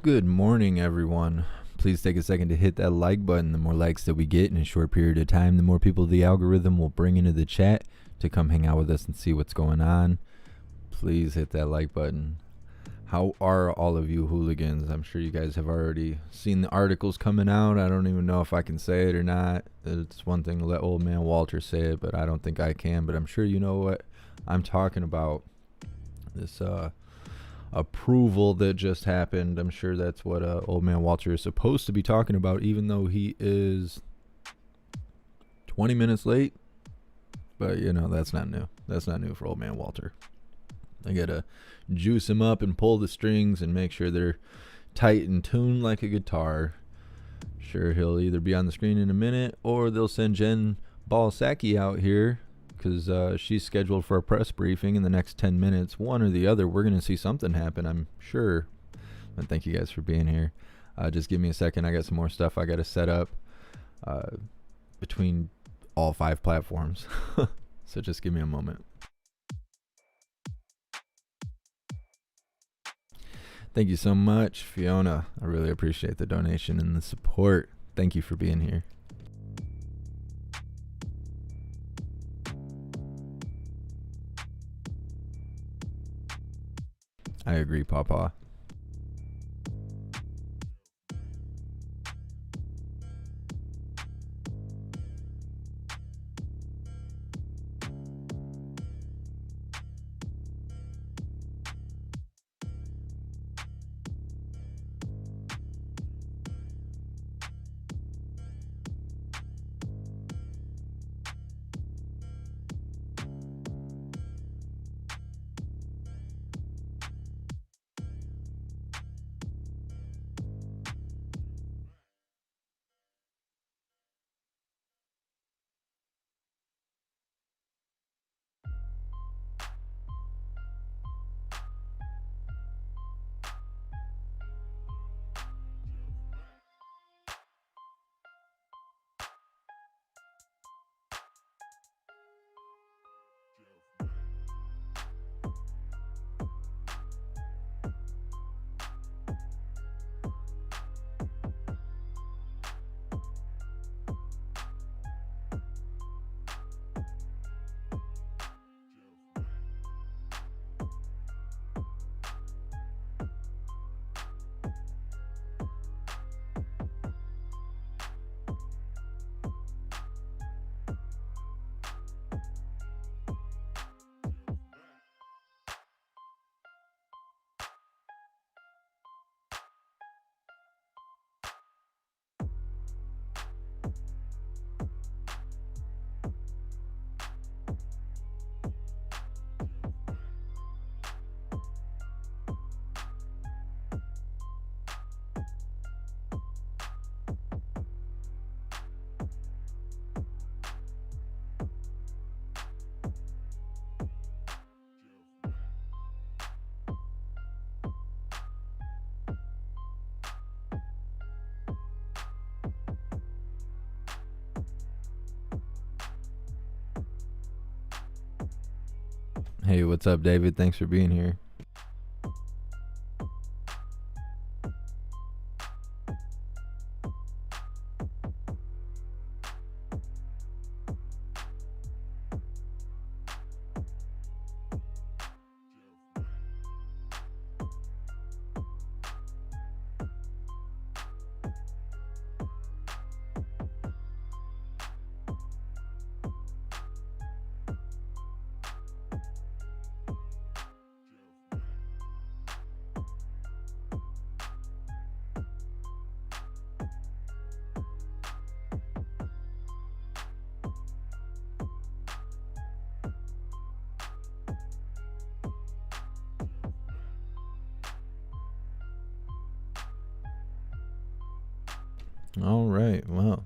Good morning, everyone. Please take a second to hit that like button. The more likes that we get in a short period of time, the more people the algorithm will bring into the chat to come hang out with us and see what's going on. Please hit that like button. How are all of you hooligans? I'm sure you guys have already seen the articles coming out. I don't even know if I can say it or not. It's one thing to let old man Walter say it, but I don't think I can. But I'm sure you know what I'm talking about. This approval that just happened. I'm sure that's what old man Walter is supposed to be talking about, even though he is 20 minutes late. But you know, that's not new. That's not new for old man Walter. I gotta juice him up and pull the strings and make sure they're tight and tuned like a guitar. Sure, he'll either be on the screen in a minute or they'll send Jen Balsacki out here because she's scheduled for a press briefing in the next 10 minutes. One or the other, we're going to see something happen, I'm sure. But thank you guys for being here. Just give me a second. I got some more stuff I got to set up between all 5 platforms. So just give me a moment. Thank you so much, Fiona. I really appreciate the donation and the support. Thank you for being here. I agree, Papa. Hey, what's up, David? Thanks for being here. All right. Well,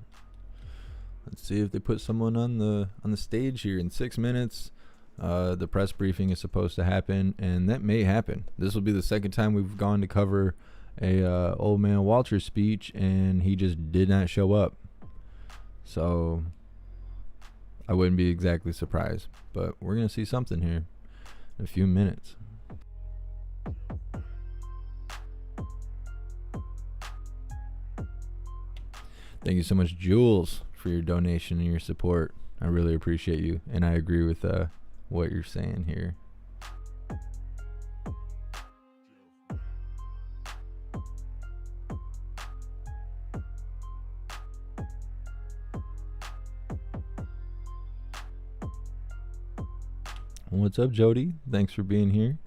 let's see if they put someone on the stage here in 6 minutes. The press briefing is supposed to happen, and that may happen. This will be the second time we've gone to cover a old man Walter speech, and he just did not show up. So I wouldn't be exactly surprised, but we're gonna see something here in a few minutes. Thank you so much, Jules, for your donation and your support. I really appreciate you, and I agree with what you're saying here. What's up, Jody? Thanks for being here.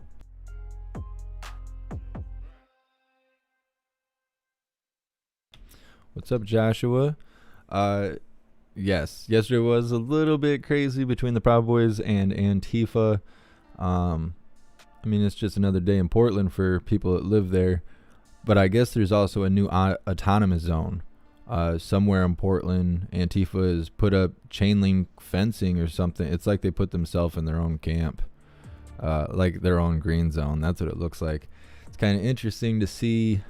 What's up, Joshua? Yes, yesterday was a little bit crazy between the Proud Boys and Antifa. I mean, it's just another day in Portland for people that live there. But I guess there's also a new autonomous zone. Somewhere in Portland, Antifa has put up chain link fencing or something. It's like they put themselves in their own camp, like their own green zone. That's what it looks like. It's kind of interesting to see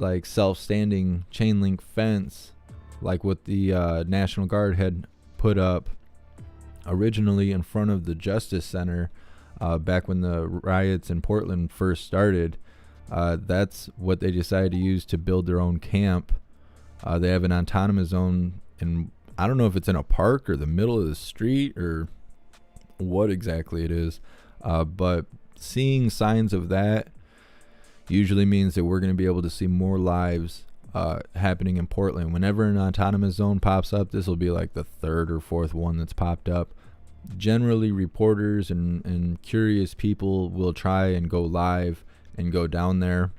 like self-standing chain link fence, like what the National Guard had put up originally in front of the Justice Center back when the riots in Portland first started. That's what they decided to use to build their own camp. They have an autonomous zone, and I don't know if it's in a park or the middle of the street or what exactly it is, but seeing signs of that usually means that we're going to be able to see more lives happening in Portland. Whenever an autonomous zone pops up, this will be like the third or fourth one that's popped up. Generally, reporters and curious people will try and go live and go down there.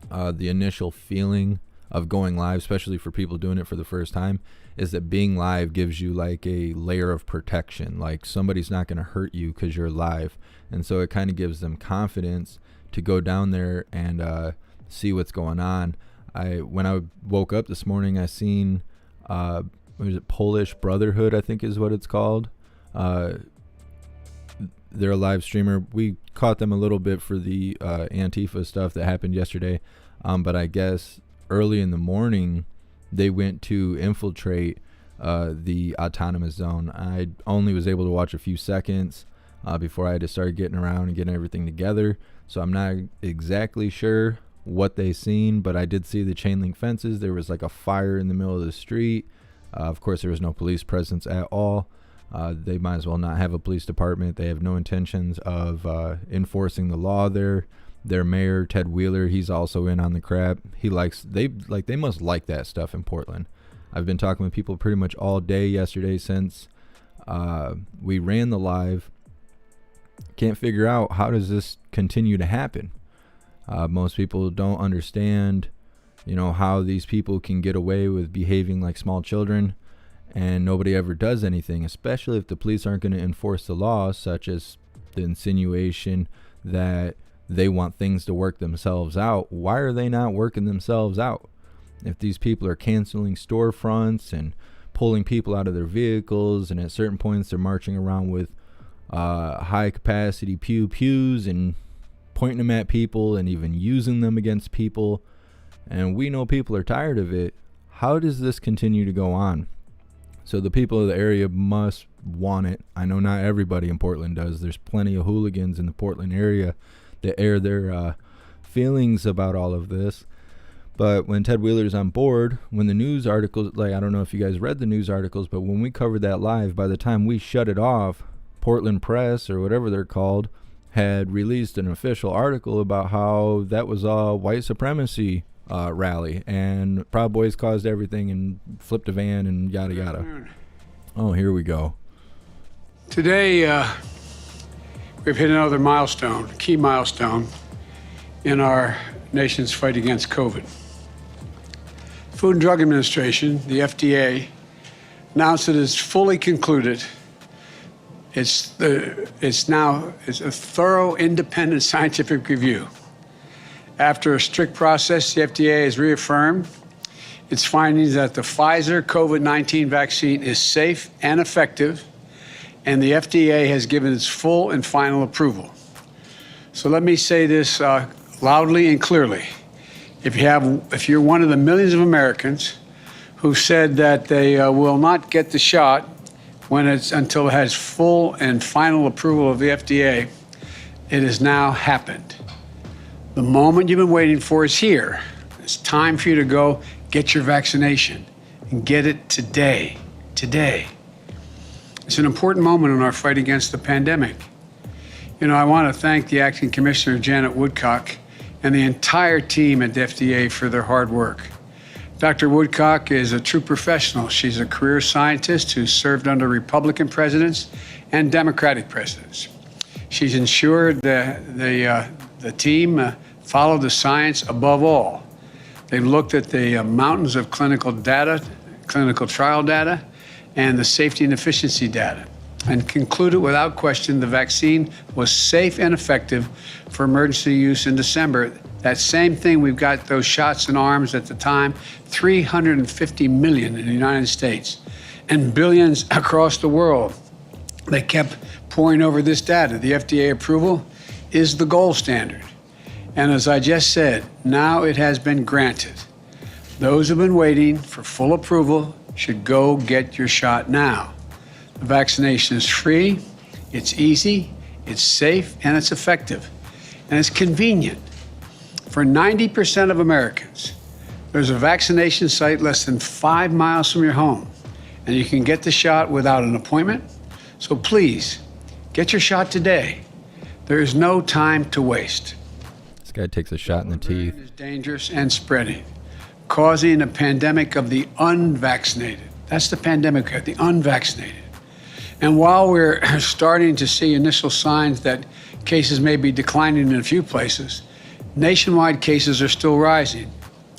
The initial feeling of going live, especially for people doing it for the first time, is that being live gives you like a layer of protection. Like somebody's not going to hurt you because you're live. And so it kind of gives them confidence to go down there and see what's going on. When I woke up this morning, I seen what is it, Polish Brotherhood, I think is what it's called. They're a live streamer. We caught them a little bit for the Antifa stuff that happened yesterday, but I guess early in the morning they went to infiltrate the autonomous zone. I only was able to watch a few seconds before I had to start getting around and getting everything together, so I'm not exactly sure what they seen, but I did see the chain link fences. There was like a fire in the middle of the street. Of course, there was no police presence at all. They might as well not have a police department. They have no intentions of enforcing the law there. Their mayor, Ted Wheeler, he's also in on the crap. They must like that stuff in Portland. I've been talking with people pretty much all day yesterday since we ran the live. Can't figure out, how does this continue to happen? Most people don't understand, how these people can get away with behaving like small children, and nobody ever does anything, especially if the police aren't going to enforce the law, such as the insinuation that they want things to work themselves out. Why are they not working themselves out? If these people are canceling storefronts and pulling people out of their vehicles, and at certain points they're marching around with high capacity pews and pointing them at people and even using them against people, and we know people are tired of it, how does this continue to go on? So the people of the area must want it. I know not everybody in Portland does. There's plenty of hooligans in the Portland area that air their feelings about all of this. But when Ted Wheeler's on board, when the news articles, like, I don't know if you guys read the news articles, but when we covered that live, by the time we shut it off, Portland Press, or whatever they're called, had released an official article about how that was a white supremacy rally, and Proud Boys caused everything and flipped a van and yada yada. Oh, here we go. Today, we've hit another key milestone in our nation's fight against COVID. Food and Drug Administration, the FDA, announced it is fully concluded. It's a thorough, independent scientific review. After a strict process, the FDA has reaffirmed its findings that the Pfizer COVID-19 vaccine is safe and effective, and the FDA has given its full and final approval. So let me say this loudly and clearly. If you're one of the millions of Americans who said that they will not get the shot until it has full and final approval of the FDA, it has now happened. The moment you've been waiting for is here. It's time for you to go Get your vaccination and get it today. Today. It's an important moment in our fight against the pandemic. You know, I want to thank the Acting Commissioner, Janet Woodcock, and the entire team at the FDA for their hard work. Dr. Woodcock is a true professional. She's a career scientist who served under Republican presidents and Democratic presidents. She's ensured the team followed the science above all. They've looked at the mountains of clinical data, clinical trial data, and the safety and efficiency data, and concluded without question the vaccine was safe and effective for emergency use in December. That same thing, we've got those shots in arms at the time, 350 million in the United States and billions across the world. They kept pouring over this data. The FDA approval is the gold standard. And as I just said, now it has been granted. Those who've been waiting for full approval should go get your shot now. The vaccination is free, it's easy, it's safe, and it's effective. And it's convenient. For 90% of Americans, there's a vaccination site less than 5 miles from your home, and you can get the shot without an appointment. So please, get your shot today. There is no time to waste. This guy takes a shot in the teeth. It's dangerous and spreading, causing a pandemic of the unvaccinated. That's the pandemic of the unvaccinated. And while we're starting to see initial signs that cases may be declining in a few places, nationwide cases are still rising,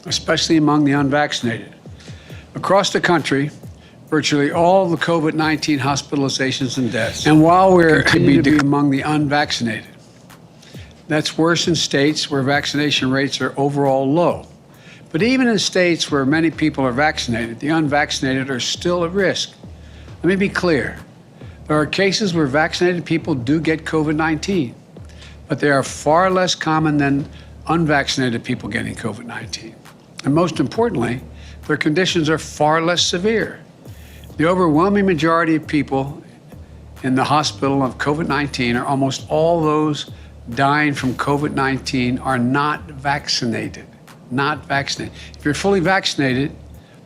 especially among the unvaccinated. Across the country, virtually all the COVID-19 hospitalizations and deaths, and while we're continue to be among the unvaccinated, that's worse in states where vaccination rates are overall low. But even in states where many people are vaccinated, the unvaccinated are still at risk. Let me be clear. There are cases where vaccinated people do get COVID-19, but they are far less common than unvaccinated people getting COVID-19. And most importantly, their conditions are far less severe. The overwhelming majority of people in the hospital of COVID-19, or almost all those dying from COVID-19, are not vaccinated. Not vaccinated. If you're fully vaccinated,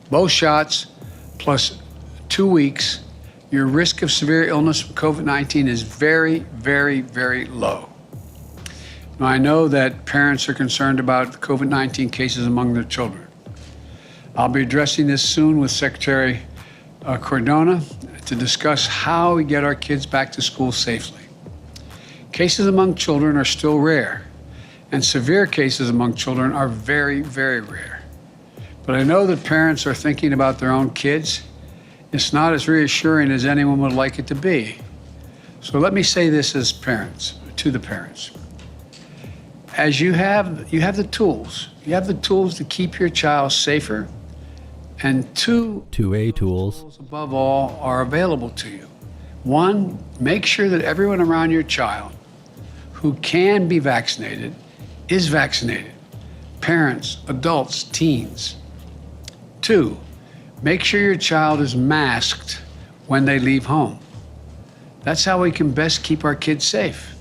both shots plus 2 weeks, your risk of severe illness from COVID-19 is very, very, very low. Now, I know that parents are concerned about COVID-19 cases among their children. I'll be addressing this soon with Secretary Cardona to discuss how we get our kids back to school safely. Cases among children are still rare, and severe cases among children are very, very rare. But I know that parents are thinking about their own kids. It's not as reassuring as anyone would like it to be. So let me say this as parents, to the parents. As you have the tools. You have the tools to keep your child safer, and two 2A tools above all are available to you. One, make sure that everyone around your child who can be vaccinated is vaccinated. Parents, adults, teens. Two, make sure your child is masked when they leave home. That's how we can best keep our kids safe.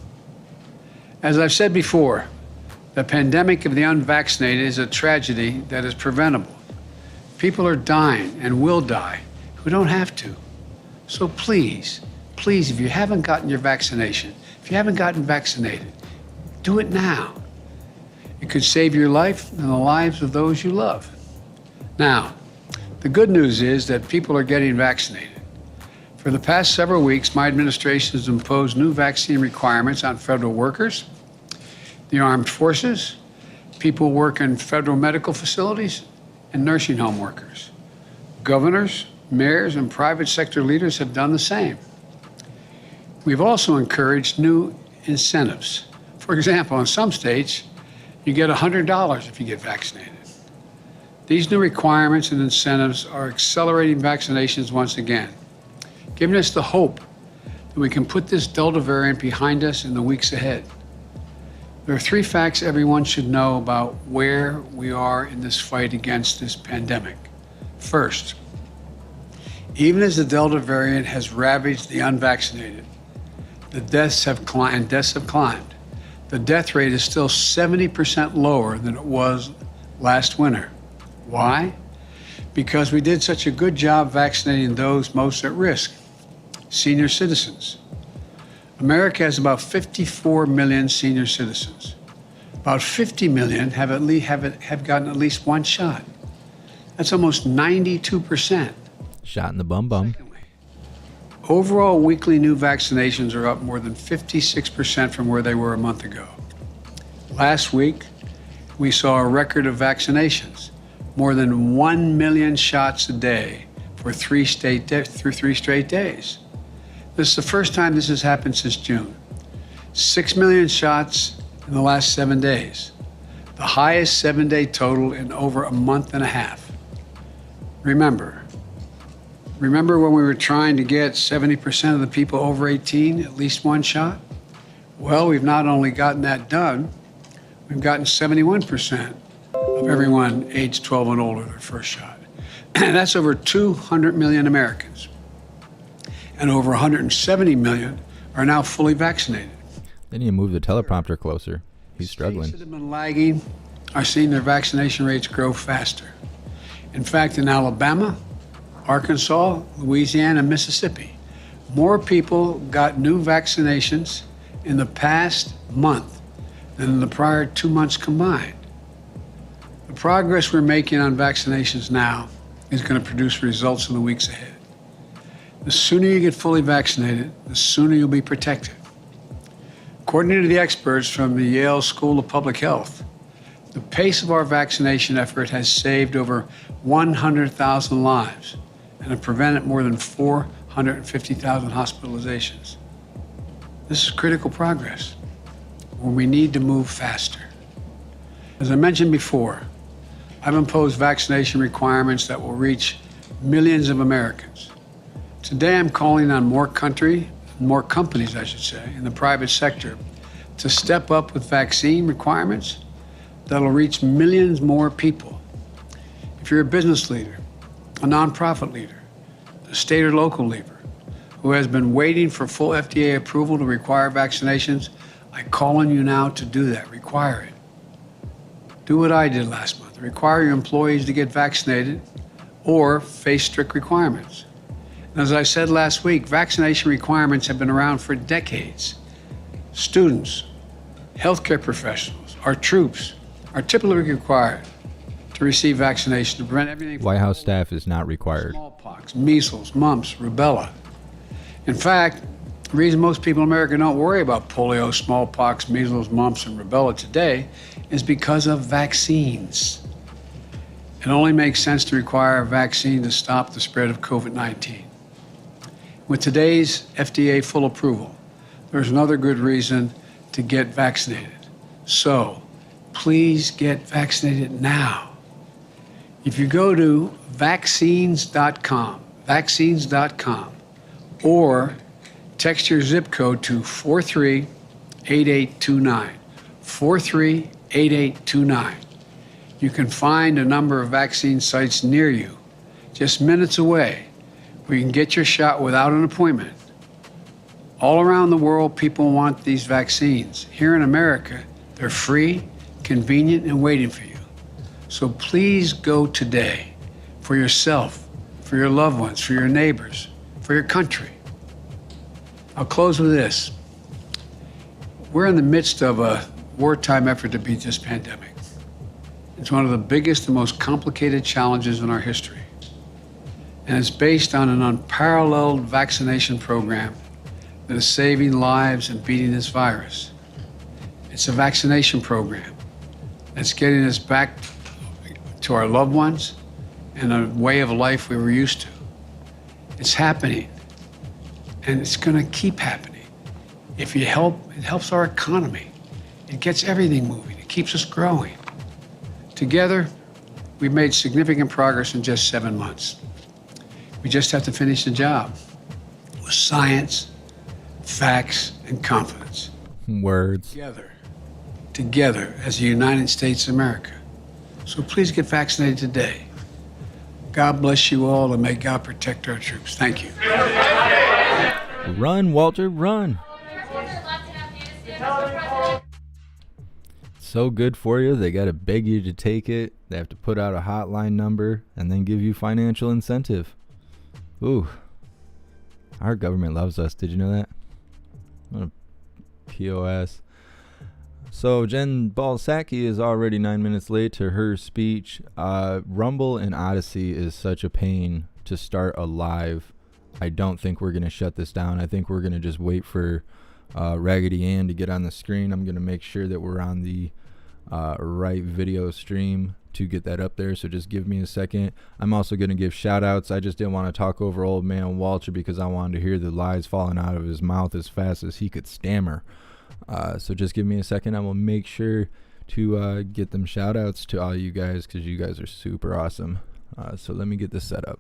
As I've said before, the pandemic of the unvaccinated is a tragedy that is preventable. People are dying and will die who don't have to. So please, please, if you haven't gotten your vaccination, if you haven't gotten vaccinated, do it now. It could save your life and the lives of those you love. Now, the good news is that people are getting vaccinated. For the past several weeks, my administration has imposed new vaccine requirements on federal workers, the armed forces, people who work in federal medical facilities, and nursing home workers. Governors, mayors, and private sector leaders have done the same. We've also encouraged new incentives. For example, in some states, you get $100 if you get vaccinated. These new requirements and incentives are accelerating vaccinations once again, giving us the hope that we can put this Delta variant behind us in the weeks ahead. There are 3 facts everyone should know about where we are in this fight against this pandemic. First, even as the Delta variant has ravaged the unvaccinated, the deaths have climbed. The death rate is still 70% lower than it was last winter. Why? because we did such a good job vaccinating those most at risk, senior citizens. America has about 54 million senior citizens. About 50 million have gotten at least one shot. That's almost 92%. Shot in the bum bum. Secondly, overall weekly new vaccinations are up more than 56% from where they were a month ago. Last week, we saw a record of vaccinations, more than 1 million shots a day for three straight days. This is the first time this has happened since June. 6 million shots in the last 7 days, the highest 7-day total in over a month and a half. Remember when we were trying to get 70% of the people over 18 at least one shot? Well, we've not only gotten that done, we've gotten 71% of everyone aged 12 and older their first shot. That's over 200 million Americans. And over 170 million are now fully vaccinated. Then you move the teleprompter closer. He's struggling. States that have been lagging are seeing their vaccination rates grow faster. In fact, in Alabama, Arkansas, Louisiana, and Mississippi, more people got new vaccinations in the past month than in the prior 2 months combined. The progress we're making on vaccinations now is going to produce results in the weeks ahead. The sooner you get fully vaccinated, the sooner you'll be protected. According to the experts from the Yale School of Public Health, the pace of our vaccination effort has saved over 100,000 lives and have prevented more than 450,000 hospitalizations. This is critical progress, where we need to move faster. As I mentioned before, I've imposed vaccination requirements that will reach millions of Americans. Today, I'm calling on more companies, in the private sector to step up with vaccine requirements that'll reach millions more people. If you're a business leader, a nonprofit leader, a state or local leader who has been waiting for full FDA approval to require vaccinations, I call on you now to do that. Require it. Do what I did last month. Require your employees to get vaccinated or face strict requirements. And as I said last week, vaccination requirements have been around for decades. Students, healthcare professionals, our troops are typically required to receive vaccination to prevent everything from White House staff is not required. smallpox, measles, mumps, rubella. In fact, the reason most people in America don't worry about polio, smallpox, measles, mumps, and rubella today is because of vaccines. It only makes sense to require a vaccine to stop the spread of COVID-19. With today's FDA full approval, there's another good reason to get vaccinated. So, please get vaccinated now. If you go to vaccines.com, or text your zip code to 438829, 438829. You can find a number of vaccine sites near you, just minutes away, where you can get your shot without an appointment. All around the world, people want these vaccines. Here in America, they're free, convenient, and waiting for you. So please go today for yourself, for your loved ones, for your neighbors, for your country. I'll close with this. We're in the midst of a wartime effort to beat this pandemic. It's one of the biggest and most complicated challenges in our history. And it's based on an unparalleled vaccination program that is saving lives and beating this virus. It's a vaccination program that's getting us back to our loved ones and a way of life we were used to. It's happening, and it's going to keep happening. If you help, it helps our economy. It gets everything moving. It keeps us growing. Together, we've made significant progress in just 7 months. We just have to finish the job with science, facts, and confidence. Words. Together as the United States of America. So please get vaccinated today. God bless you all, and may God protect our troops. Thank you. Run, Walter, run. so good for you, they got to beg you to take it. They have to put out a hotline number and then give you financial incentive. Ooh, our government loves us. Did you know that? What a POS. So Jen Balsacki is already 9 minutes late to her speech. Rumble and Odyssey is such a pain to start a live. I don't think we're going to shut this down. I think we're going to just wait for Raggedy Ann to get on the screen. I'm going to make sure that we're on the right video stream to get that up there, so just give me a second. I'm also going to give shout outs. I just didn't want to talk over old man Walter because I wanted to hear the lies falling out of his mouth as fast as he could stammer. So just give me a second. I will make sure to get them shout outs to all you guys because you guys are super awesome. So let me get this set up.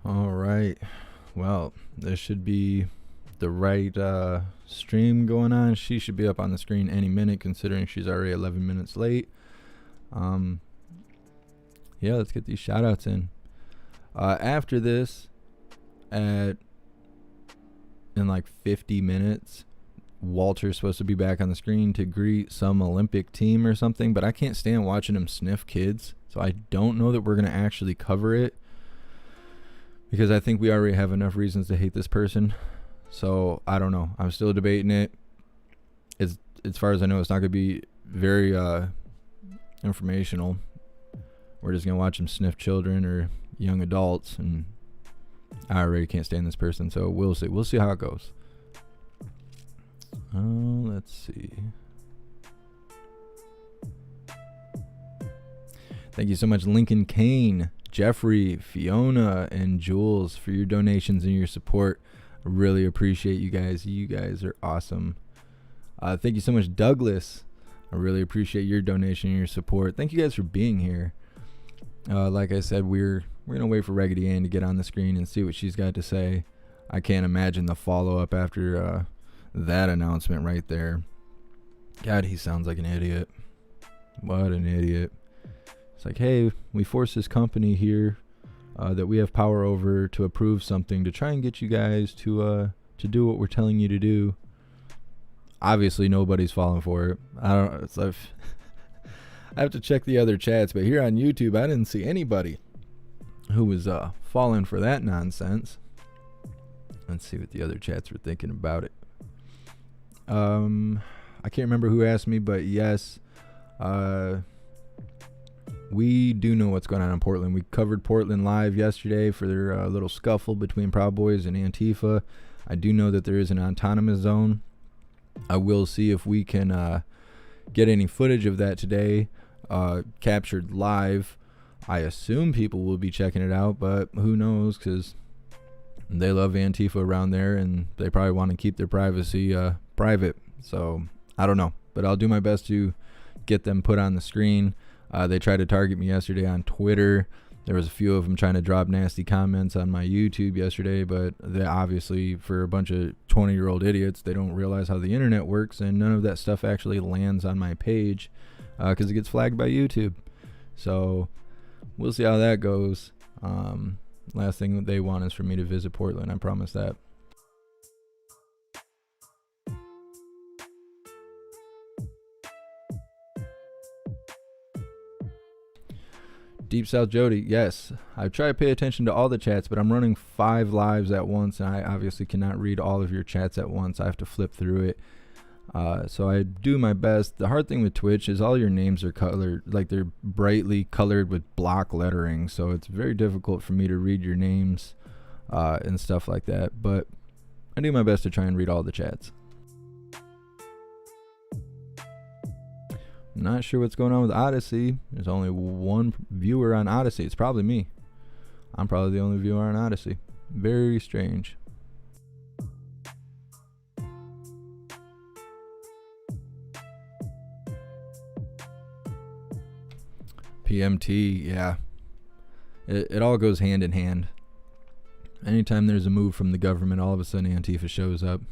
All right. Well, there should be the right stream going on. She should be up on the screen any minute, considering she's already 11 minutes late. Yeah, let's get these shout outs in. After this, in like 50 minutes, Walter's supposed to be back on the screen to greet some Olympic team or something, but I can't stand watching him sniff kids, so I don't know that we're going to actually cover it, because I think we already have enough reasons to hate this person. So I don't know. I'm still debating it. As far as I know, it's not going to be very informational. We're just going to watch him sniff children or young adults, and I already can't stand this person, so we'll see. We'll see how it goes. Let's see. Thank you so much, Lincoln Kane, Jeffrey, Fiona, and Jules, for your donations and your support. I really appreciate you guys. You guys are awesome. Thank you so much, Douglas. I really appreciate your donation and your support. Thank you guys for being here. Like I said, we're going to wait for Raggedy Ann to get on the screen and see what she's got to say. I can't imagine the follow-up after that announcement right there. God, he sounds like an idiot. What an idiot. It's like, hey, we force this company here that we have power over to approve something to try and get you guys to do what we're telling you to do. Obviously, nobody's falling for it. I don't know. It's like I have to check the other chats, but here on YouTube, I didn't see anybody who was falling for that nonsense. Let's see what the other chats were thinking about it. I can't remember who asked me, but yes, we do know what's going on in Portland. We covered Portland live yesterday for their little scuffle between Proud Boys and Antifa. I do know that there is an autonomous zone. I will see if we can get any footage of that today, captured live. I assume people will be checking it out, but who knows, because they love Antifa around there, and they probably want to keep their privacy private. So I don't know, but I'll do my best to get them put on the screen. They tried to target me yesterday on Twitter. There was a few of them trying to drop nasty comments on my YouTube yesterday, but they obviously, for a bunch of 20-year-old idiots, they don't realize how the internet works, and none of that stuff actually lands on my page because it gets flagged by YouTube. So we'll see how that goes. Last thing that they want is for me to visit Portland. I promise that. Deep South Jody, yes. I try to pay attention to all the chats, but I'm running 5 lives at once, and I obviously cannot read all of your chats at once. I have to flip through it. So I do my best. The hard thing with Twitch is all your names are colored, like they're brightly colored with block lettering, so it's very difficult for me to read your names and stuff like that, but I do my best to try and read all the chats. Not sure what's going on with Odyssey. There's only one viewer on Odyssey. It's probably me. I'm probably the only viewer on Odyssey. Very strange. PMT, yeah. It all goes hand in hand. Anytime there's a move from the government, all of a sudden Antifa shows up.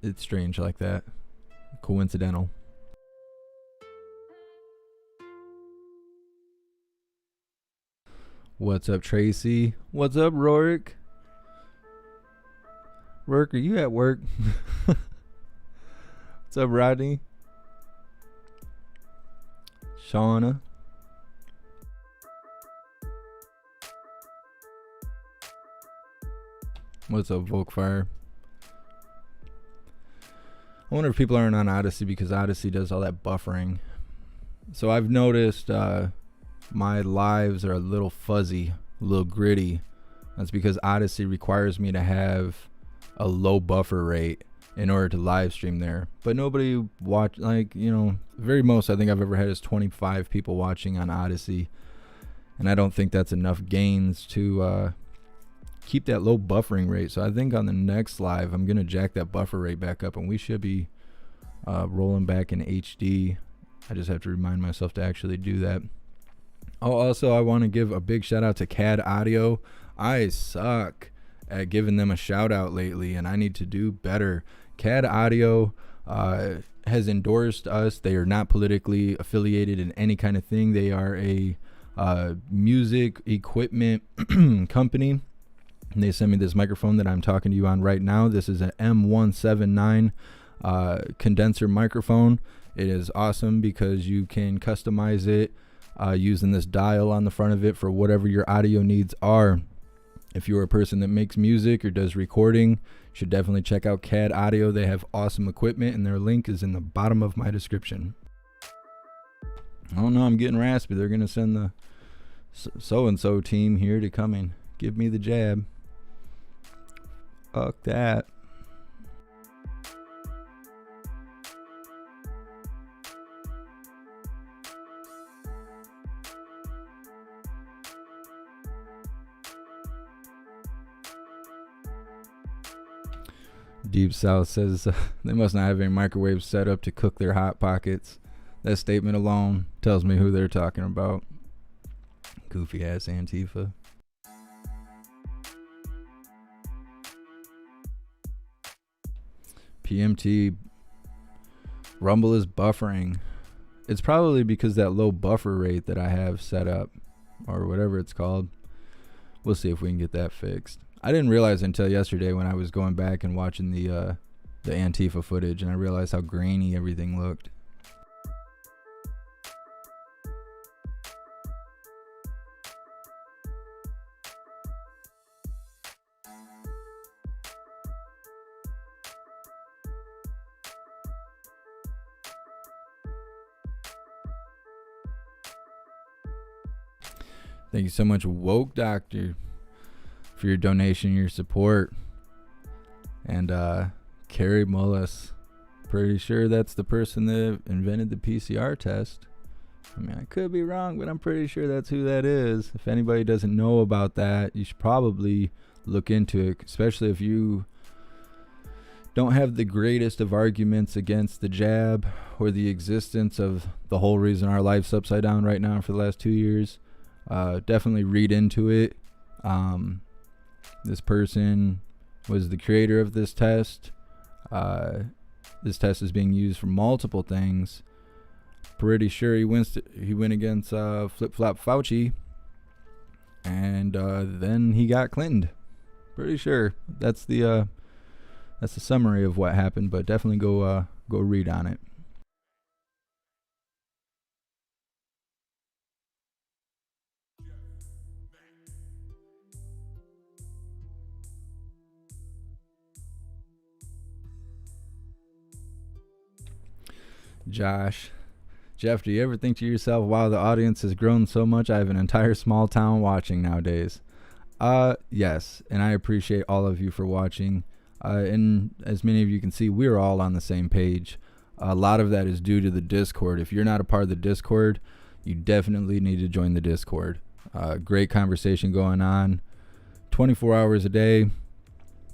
It's strange like that. Coincidental. What's up, Tracy? What's up, Rourke? Rourke, are you at work? What's up, Rodney? Shauna? What's up, Volkfire? I wonder if people aren't on Odyssey because Odyssey does all that buffering. So I've noticed my lives are a little fuzzy, a little gritty. That's because Odyssey requires me to have a low buffer rate in order to live stream there. But nobody watch, like, you know, very most I think I've ever had is 25 people watching on Odyssey. And I don't think that's enough gains to keep that low buffering rate. So I think on the next live, I'm going to jack that buffer rate back up and we should be rolling back in HD. I just have to remind myself to actually do that. Oh, also, I want to give a big shout out to CAD Audio. I suck at giving them a shout out lately, and I need to do better. CAD Audio has endorsed us. They are not politically affiliated in any kind of thing. They are a music equipment company. And they sent me this microphone that I'm talking to you on right now. This is an M179 condenser microphone. It is awesome because you can customize it using this dial on the front of it for whatever your audio needs are. If you're a person that makes music or does recording, you should definitely check out CAD Audio. They have awesome equipment, and their link is in the bottom of my description. Oh no, I'm getting raspy. They're going to send the so-and-so team here to come and give me the jab. Fuck that. Deep South says they must not have any microwaves set up to cook their Hot Pockets. That statement alone tells me who they're talking about. Goofy ass Antifa. PMT. Rumble is buffering. It's probably because that low buffer rate that I have set up, or whatever it's called. We'll see if we can get that fixed. I didn't realize until yesterday when I was going back and watching the Antifa footage, and I realized how grainy everything looked. Thank you so much, Woke Doctor, for your donation, your support. And Carrie Mullis, pretty sure that's the person that invented the PCR test. I mean, I could be wrong, but I'm pretty sure that's who that is. If anybody doesn't know about that, you should probably look into it, especially if you don't have the greatest of arguments against the jab or the existence of the whole reason our life's upside down right now for the last 2 years. Definitely read into it. This person was the creator of this test. This test is being used for multiple things. Pretty sure he went against Flip Flop Fauci, and then he got Clintoned. Pretty sure that's the summary of what happened. But definitely go read on it. Jeff, do you ever think to yourself, wow, the audience has grown so much, I have an entire small town watching nowadays? Yes, and I appreciate all of you for watching. And as many of you can see, we're all on the same page. A lot of that is due to the Discord. If you're not a part of the Discord, you definitely need to join the Discord. Great conversation going on 24 hours a day,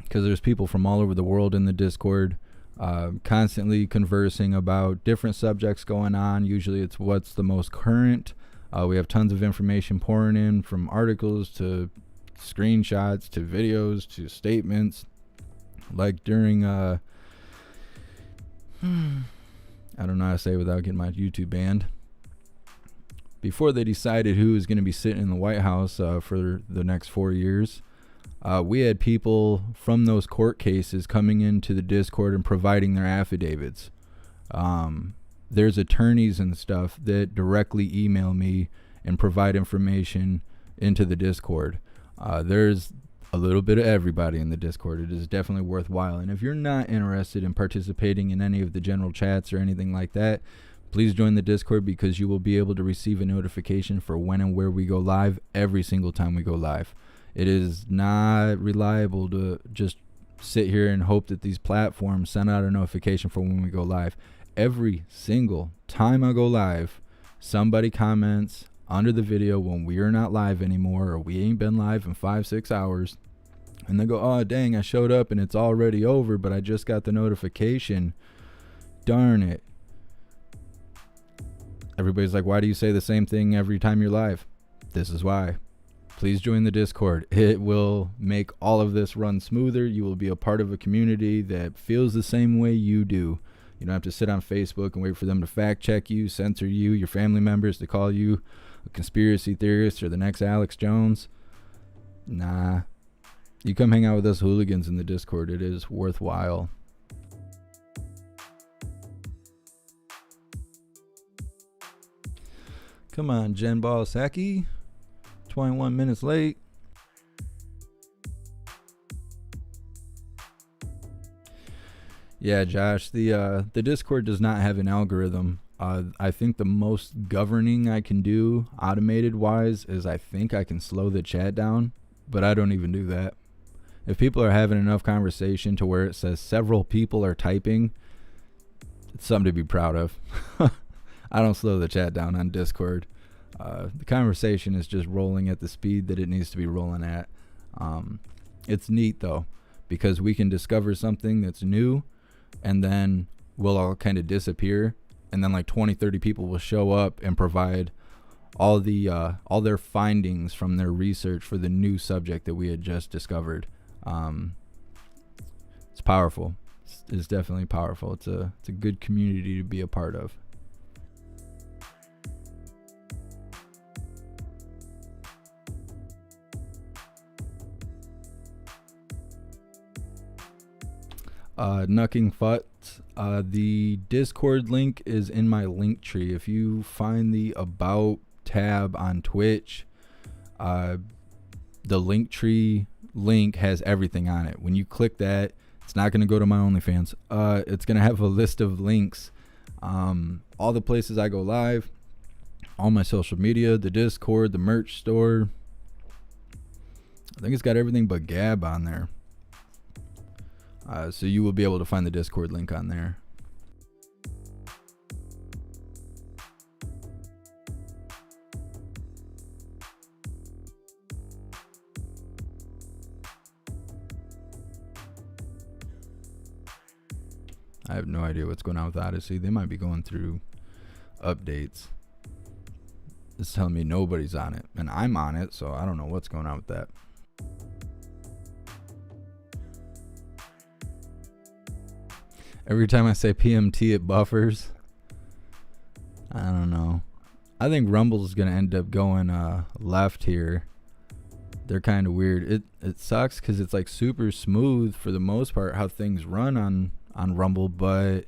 because there's people from all over the world in the Discord. Constantly conversing about different subjects going on. Usually it's what's the most current We have tons of information pouring in, from articles to screenshots to videos to statements. Like during I don't know how to say it without getting my YouTube banned. Before they decided who was going to be sitting in the White House for the next 4 years, we had people from those court cases coming into the Discord and providing their affidavits. There's attorneys and stuff that directly email me and provide information into the Discord. There's a little bit of everybody in the Discord. It is definitely worthwhile. And if you're not interested in participating in any of the general chats or anything like that, please join the Discord, because you will be able to receive a notification for when and where we go live every single time we go live. It is not reliable to just sit here and hope that these platforms send out a notification for when we go live. Every single time I go live, somebody comments under the video when we are not live anymore, or we ain't been live in 5-6 hours, and they go, oh dang, I showed up and it's already over, but I just got the notification. Darn it. Everybody's like, why do you say the same thing every time you're live? This is why. Please join the Discord. It will make all of this run smoother. You will be a part of a community that feels the same way you do. You don't have to sit on Facebook and wait for them to fact check you, censor you, your family members to call you a conspiracy theorist or the next Alex Jones. Nah. You come hang out with us hooligans in the Discord. It is worthwhile. Come on, Jen Balasaki. 21 minutes late. Yeah, Josh, the Discord does not have an algorithm. I think the most governing I can do, automated wise, is I think I can slow the chat down, but I don't even do that. If people are having enough conversation to where it says several people are typing, it's something to be proud of. I don't slow the chat down on Discord. The conversation is just rolling at the speed that it needs to be rolling at. It's neat though, because we can discover something that's new, and then we'll all kind of disappear, and then like 20-30 people will show up and provide all their findings from their research for the new subject that we had just discovered. It's powerful. It's definitely powerful. It's a good community to be a part of. Nucking Fut. The Discord link is in my link tree. If you find the About tab on Twitch, the link tree link has everything on it. When you click that, it's not going to go to my OnlyFans. It's going to have a list of links. All the places I go live, all my social media, the Discord, the merch store. I think it's got everything but Gab on there. So you will be able to find the Discord link on there. I have no idea what's going on with Odyssey. They might be going through updates. It's telling me nobody's on it, and I'm on it, so I don't know what's going on with that. Every time I say PMT, it buffers. I don't know. I think Rumble's going to end up going left here. They're kind of weird. It sucks because it's like super smooth for the most part how things run on Rumble, but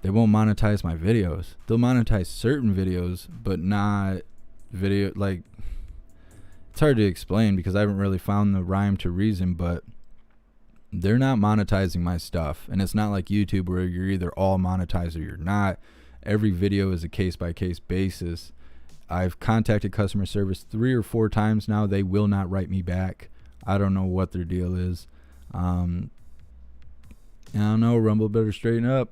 they won't monetize my videos. They'll monetize certain videos, but not video. Like, it's hard to explain because I haven't really found the rhyme to reason, but they're not monetizing my stuff. And it's not like YouTube where you're either all monetized or you're not. Every video is a case-by-case basis. I've contacted customer service 3 or 4 times now. They will not write me back. I don't know what their deal is. I don't know. Rumble better straighten up.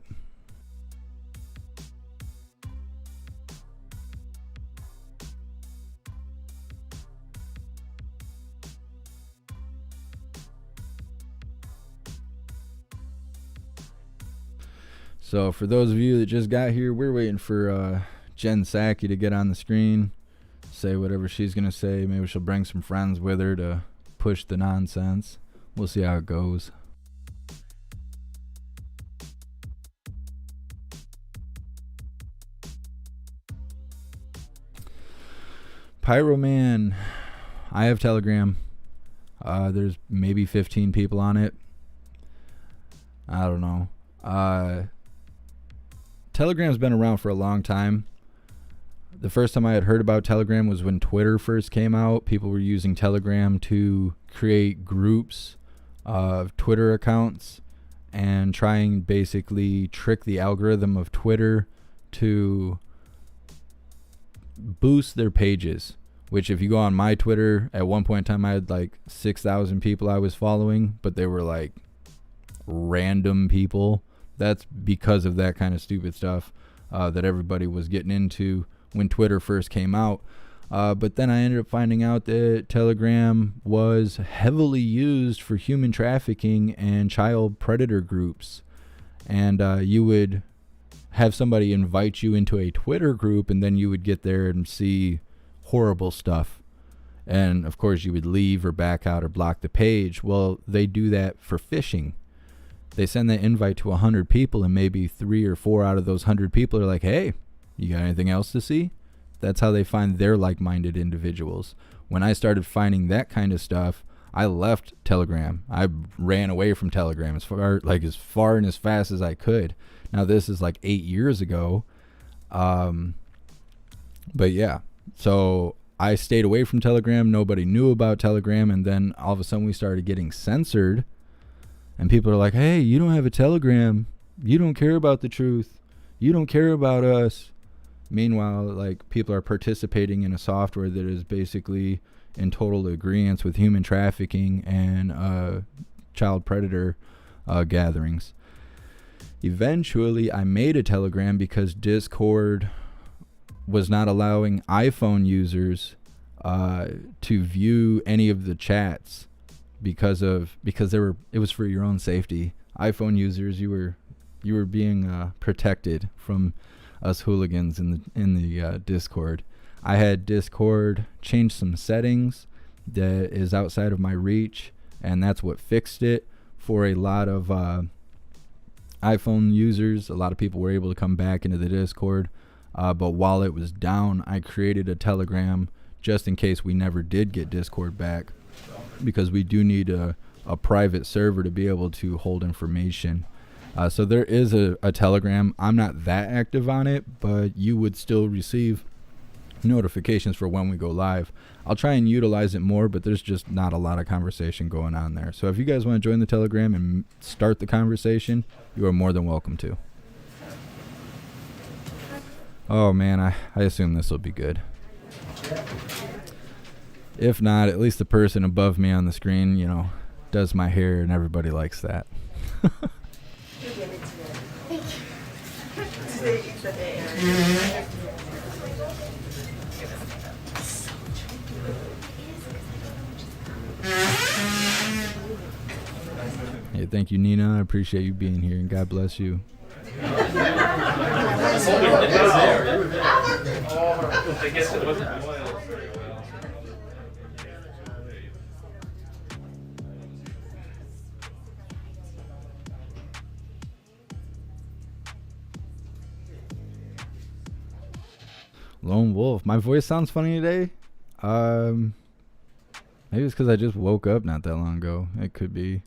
So for those of you that just got here, we're waiting for Jen Psaki to get on the screen, say whatever she's going to say. Maybe she'll bring some friends with her to push the nonsense. We'll see how it goes. Pyroman, I have Telegram. There's maybe 15 people on it. I don't know. Telegram's been around for a long time. The first time I had heard about Telegram was when Twitter first came out. People were using Telegram to create groups of Twitter accounts and trying basically trick the algorithm of Twitter to boost their pages. Which if you go on my Twitter, at one point in time I had like 6,000 people I was following, but they were like random people. That's because of that kind of stupid stuff that everybody was getting into when Twitter first came out. But then I ended up finding out that Telegram was heavily used for human trafficking and child predator groups. And you would have somebody invite you into a Twitter group, and then you would get there and see horrible stuff. And of course you would leave or back out or block the page. Well, they do that for phishing. They send that invite to 100 people, and maybe 3 or 4 out of those 100 people are like, hey, you got anything else to see? That's how they find their like-minded individuals. When I started finding that kind of stuff, I left Telegram. I ran away from Telegram as far and as fast as I could. Now this is like 8 years ago. But yeah, so I stayed away from Telegram. Nobody knew about Telegram. And then all of a sudden we started getting censored. And people are like, hey, you don't have a Telegram. You don't care about the truth. You don't care about us. Meanwhile, like, people are participating in a software that is basically in total agreement with human trafficking and child predator gatherings. Eventually, I made a Telegram because Discord was not allowing iPhone users to view any of the chats because it was for your own safety. iPhone users, you were being protected from us hooligans in the Discord. I had Discord change some settings that is outside of my reach, and that's what fixed it for a lot of iPhone users. A lot of people were able to come back into the Discord, but while it was down, I created a Telegram just in case we never did get Discord back, because we do need a private server to be able to hold information. So there is a Telegram. I'm not that active on it, but you would still receive notifications for when we go live. I'll try and utilize it more, but there's just not a lot of conversation going on there. So if you guys want to join the Telegram and start the conversation, you are more than welcome to. Oh man, I assume this will be good. If not, at least the person above me on the screen, does my hair, and everybody likes that. Hey, thank you, Nina. I appreciate you being here, and God bless you. Lone Wolf. My voice sounds funny today. Maybe it's because I just woke up not that long ago. It could be.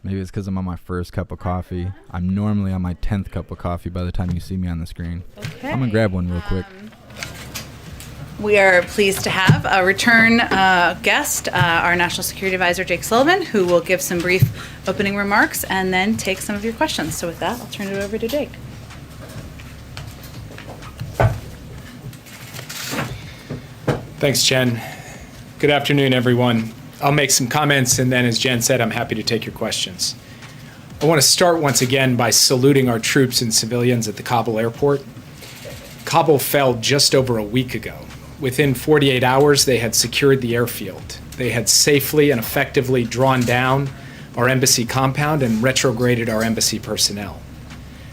Maybe it's because I'm on my first cup of coffee. I'm normally on my 10th cup of coffee by the time you see me on the screen. Okay. I'm going to grab one real quick. We are pleased to have a return guest, our National Security Advisor, Jake Sullivan, who will give some brief opening remarks and then take some of your questions. So with that, I'll turn it over to Jake. Thanks, Jen. Good afternoon, everyone. I'll make some comments, and then, as Jen said, I'm happy to take your questions. I want to start once again by saluting our troops and civilians at the Kabul airport. Kabul fell just over a week ago. Within 48 hours, they had secured the airfield. They had safely and effectively drawn down our embassy compound and retrograded our embassy personnel.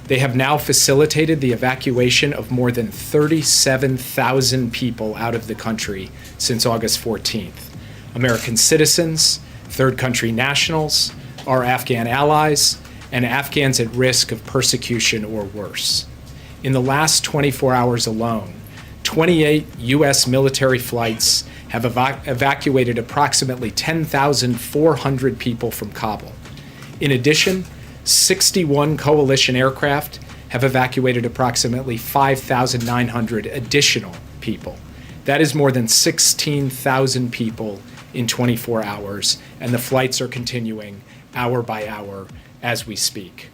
They have now facilitated the evacuation of more than 37,000 people out of the country since August 14th. American citizens, third country nationals, our Afghan allies, and Afghans at risk of persecution or worse. In the last 24 hours alone, 28 U.S. military flights have evacuated approximately 10,400 people from Kabul. In addition, 61 coalition aircraft have evacuated approximately 5,900 additional people. That is more than 16,000 people in 24 hours, and the flights are continuing hour by hour as we speak.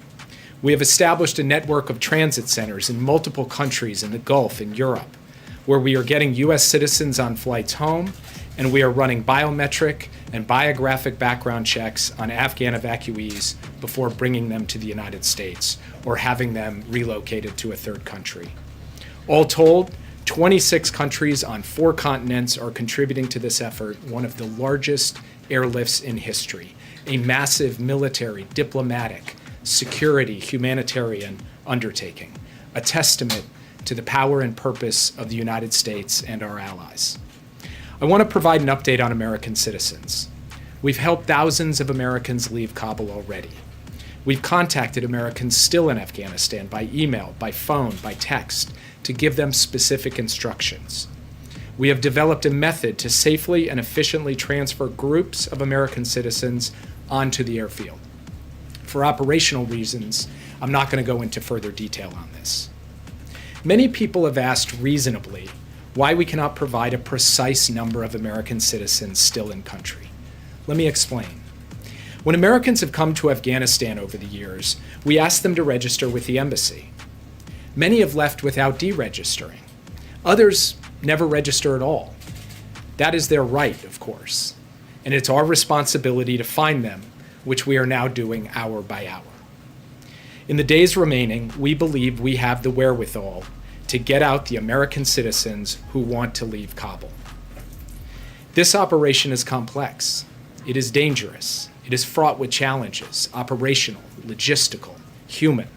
We have established a network of transit centers in multiple countries in the Gulf and Europe, where we are getting U.S. citizens on flights home, and we are running biometric and biographic background checks on Afghan evacuees before bringing them to the United States or having them relocated to a third country. All told, 26 countries on 4 continents are contributing to this effort, one of the largest airlifts in history, a massive military, diplomatic, security, humanitarian undertaking, a testament to the power and purpose of the United States and our allies. I want to provide an update on American citizens. We've helped thousands of Americans leave Kabul already. We've contacted Americans still in Afghanistan by email, by phone, by text, to give them specific instructions. We have developed a method to safely and efficiently transfer groups of American citizens onto the airfield. For operational reasons, I'm not going to go into further detail on this. Many people have asked reasonably why we cannot provide a precise number of American citizens still in country. Let me explain. When Americans have come to Afghanistan over the years, we ask them to register with the embassy. Many have left without deregistering. Others never register at all. That is their right, of course, and it's our responsibility to find them, which we are now doing hour by hour. In the days remaining, we believe we have the wherewithal to get out the American citizens who want to leave Kabul. This operation is complex. It is dangerous. It is fraught with challenges, operational, logistical, human.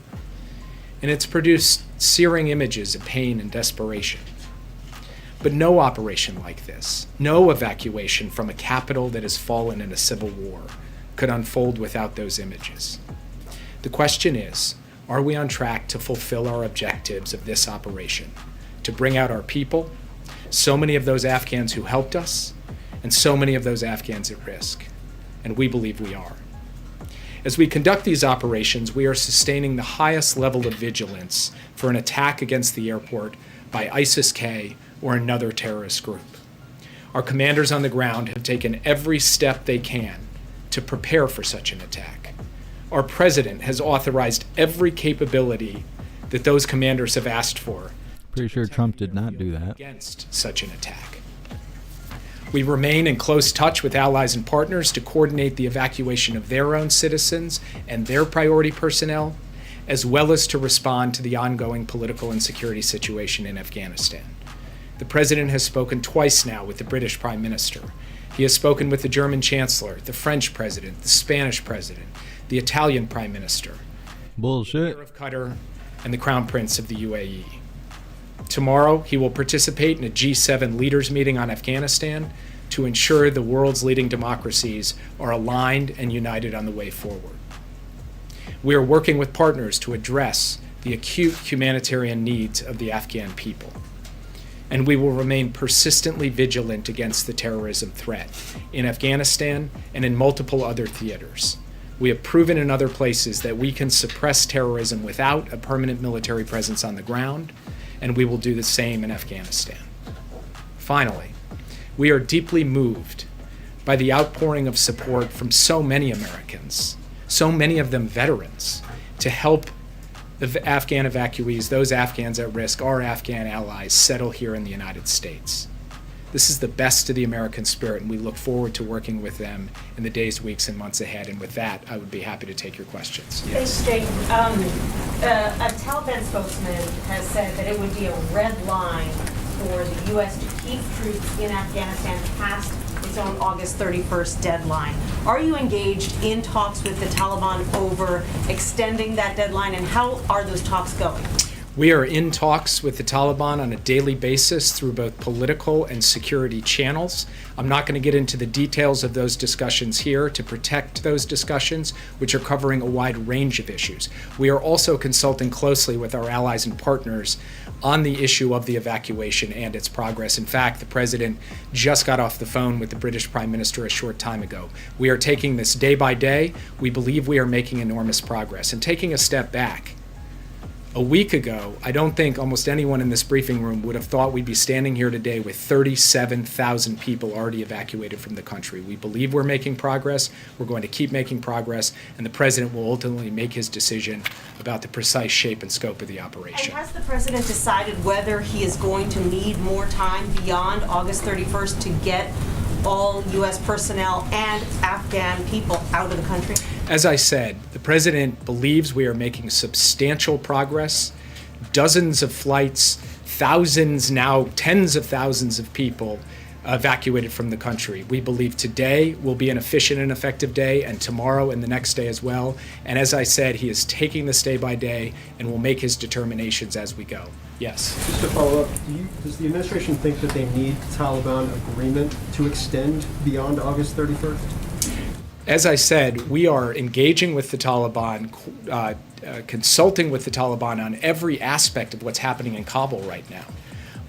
And it's produced searing images of pain and desperation. But no operation like this, no evacuation from a capital that has fallen in a civil war, could unfold without those images. The question is, are we on track to fulfill our objectives of this operation, to bring out our people, so many of those Afghans who helped us, and so many of those Afghans at risk? And we believe we are. As we conduct these operations, we are sustaining the highest level of vigilance for an attack against the airport by ISIS-K or another terrorist group. Our commanders on the ground have taken every step they can to prepare for such an attack. Our president has authorized every capability that those commanders have asked for. Pretty sure Trump did not do that. Against such an attack. We remain in close touch with allies and partners to coordinate the evacuation of their own citizens and their priority personnel, as well as to respond to the ongoing political and security situation in Afghanistan. The president has spoken twice now with the British Prime Minister. He has spoken with the German Chancellor, the French President, the Spanish President, the Italian Prime Minister, Bullshit. Mayor of Qatar, and the Crown Prince of the UAE. Tomorrow, he will participate in a G7 leaders meeting on Afghanistan to ensure the world's leading democracies are aligned and united on the way forward. We are working with partners to address the acute humanitarian needs of the Afghan people. And we will remain persistently vigilant against the terrorism threat in Afghanistan and in multiple other theaters. We have proven in other places that we can suppress terrorism without a permanent military presence on the ground, and we will do the same in Afghanistan. Finally, we are deeply moved by the outpouring of support from so many Americans, so many of them veterans, to help the Afghan evacuees, those Afghans at risk, our Afghan allies, settle here in the United States. This is the best of the American spirit, and we look forward to working with them in the days, weeks, and months ahead. And with that, I would be happy to take your questions. Thanks, Jake. A Taliban spokesman has said that it would be a red line for the U.S. to keep troops in Afghanistan past the milestone August 31st deadline. Are you engaged in talks with the Taliban over extending that deadline, and how are those talks going? We are in talks with the Taliban on a daily basis through both political and security channels. I'm not going to get into the details of those discussions here to protect those discussions, which are covering a wide range of issues. We are also consulting closely with our allies and partners on the issue of the evacuation and its progress. In fact, the President just got off the phone with the British Prime Minister a short time ago. We are taking this day by day. We believe we are making enormous progress. And taking a step back, a week ago, I don't think almost anyone in this briefing room would have thought we'd be standing here today with 37,000 people already evacuated from the country. We believe we're making progress. We're going to keep making progress, and the President will ultimately make his decision about the precise shape and scope of the operation. And has the President decided whether he is going to need more time beyond August 31st to get all U.S. personnel and Afghan people out of the country? As I said, the President believes we are making substantial progress. Dozens of flights, thousands, now tens of thousands of people evacuated from the country. We believe today will be an efficient and effective day, and tomorrow and the next day as well. And as I said, he is taking this day by day and will make his determinations as we go. Yes. Just to follow up, does the administration think that they need Taliban agreement to extend beyond August 31st? As I said, we are engaging with the Taliban, consulting with the Taliban on every aspect of what's happening in Kabul right now,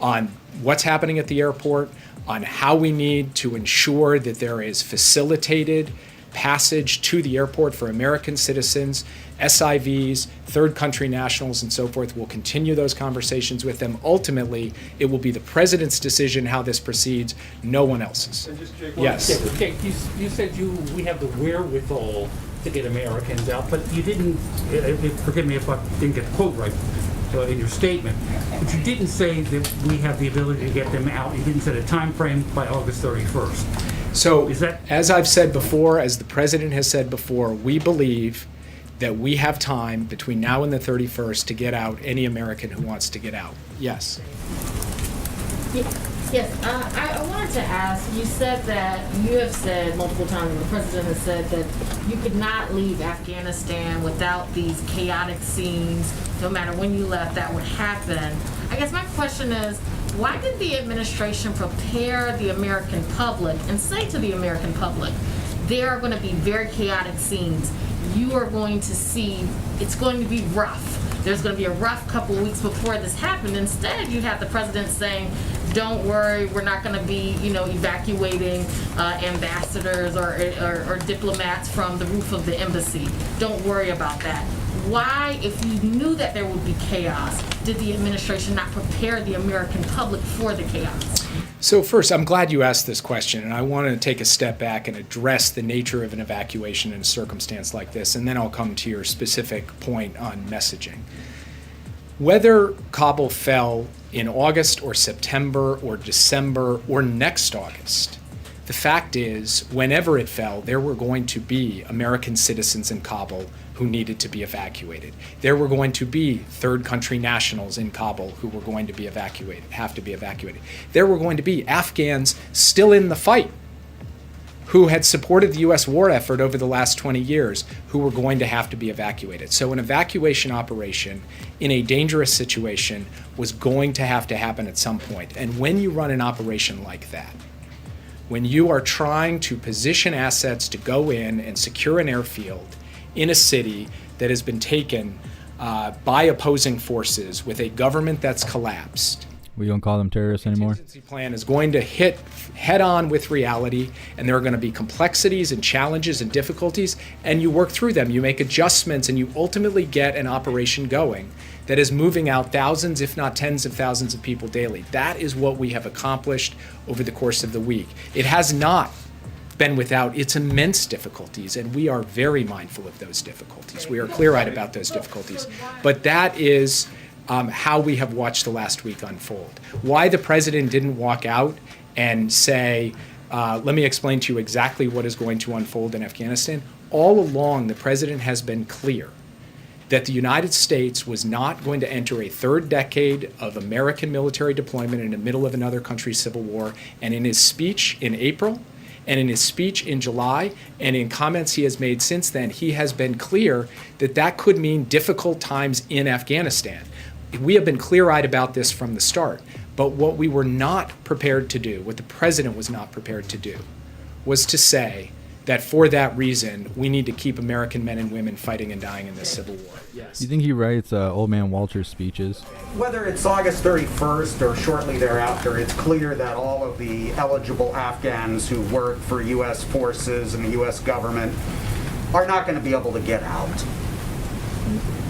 on what's happening at the airport, on how we need to ensure that there is facilitated passage to the airport for American citizens, SIVs, third country nationals, and so forth. We'll continue those conversations with them. Ultimately, it will be the President's decision how this proceeds, no one else's. And just, Jake, Yes. Yeah, Jake, you said we have the wherewithal to get Americans out, but you didn't, forgive me if I didn't get the quote right in your statement, but you didn't say that we have the ability to get them out. You didn't set a time frame by August 31st. So, Is that- as I've said before, as the President has said before, we believe that we have time between now and the 31st to get out any American who wants to get out. Yes. Yes, I wanted to ask, you said that, you have said multiple times, and the President has said that you could not leave Afghanistan without these chaotic scenes. No matter when you left, that would happen. I guess my question is, why did the administration prepare the American public and say to the American public, there are going to be very chaotic scenes. You are going to see, it's going to be rough. There's going to be a rough couple of weeks before this happened. Instead, you have the President saying, don't worry, we're not going to be, evacuating ambassadors or diplomats from the roof of the embassy. Don't worry about that. Why, if you knew that there would be chaos, did the administration not prepare the American public for the chaos? So first, I'm glad you asked this question, and I want to take a step back and address the nature of an evacuation in a circumstance like this, and then I'll come to your specific point on messaging. Whether Kabul fell in August or September or December or next August, the fact is, whenever it fell, there were going to be American citizens in Kabul who needed to be evacuated. There were going to be third country nationals in Kabul who were going to be evacuated, have to be evacuated. There were going to be Afghans still in the fight who had supported the U.S. war effort over the last 20 years who were going to have to be evacuated. So an evacuation operation in a dangerous situation was going to happen at some point. And when you run an operation like that, when you are trying to position assets to go in and secure an airfield in a city that has been taken by opposing forces with a government that's collapsed, We don't call them terrorists anymore. the contingency plan is going to hit head on with reality, and there are going to be complexities and challenges and difficulties, and you work through them. You make adjustments, and you ultimately get an operation going that is moving out thousands, if not tens of thousands of people daily. That is what we have accomplished over the course of the week. It has not been without its immense difficulties, and we are very mindful of those difficulties. We are clear-eyed about those difficulties. But that is how we have watched the last week unfold. Why the President didn't walk out and say, let me explain to you exactly what is going to unfold in Afghanistan. All along, the President has been clear that the United States was not going to enter a third decade of American military deployment in the middle of another country's civil war. And in his speech in April, And in his speech in July and in comments he has made since then, he has been clear that that could mean difficult times in Afghanistan. We have been clear-eyed about this from the start. But what we were not prepared to do, what the president was not prepared to do, was to say that for that reason, we need to keep American men and women fighting and dying in this civil war. Yes. You think he writes Old Man Walter's speeches? Whether it's August 31st or shortly thereafter, it's clear that all of the eligible Afghans who work for U.S. forces and the U.S. government are not going to be able to get out.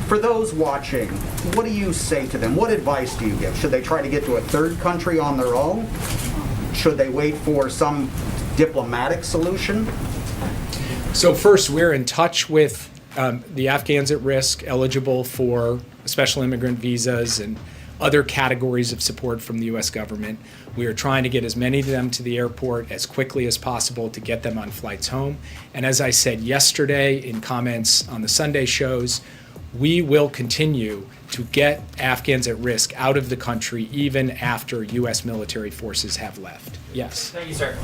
For those watching, what do you say to them? What advice do you give? Should they try to get to a third country on their own? Should they wait for some diplomatic solution? So first, we're in touch with the Afghans at risk eligible for special immigrant visas and other categories of support from the U.S. government. We are trying to get as many of them to the airport as quickly as possible to get them on flights home. And as I said yesterday in comments on the Sunday shows, we will continue to get Afghans at risk out of the country even after U.S. military forces have left. Yes. Thank you, sir.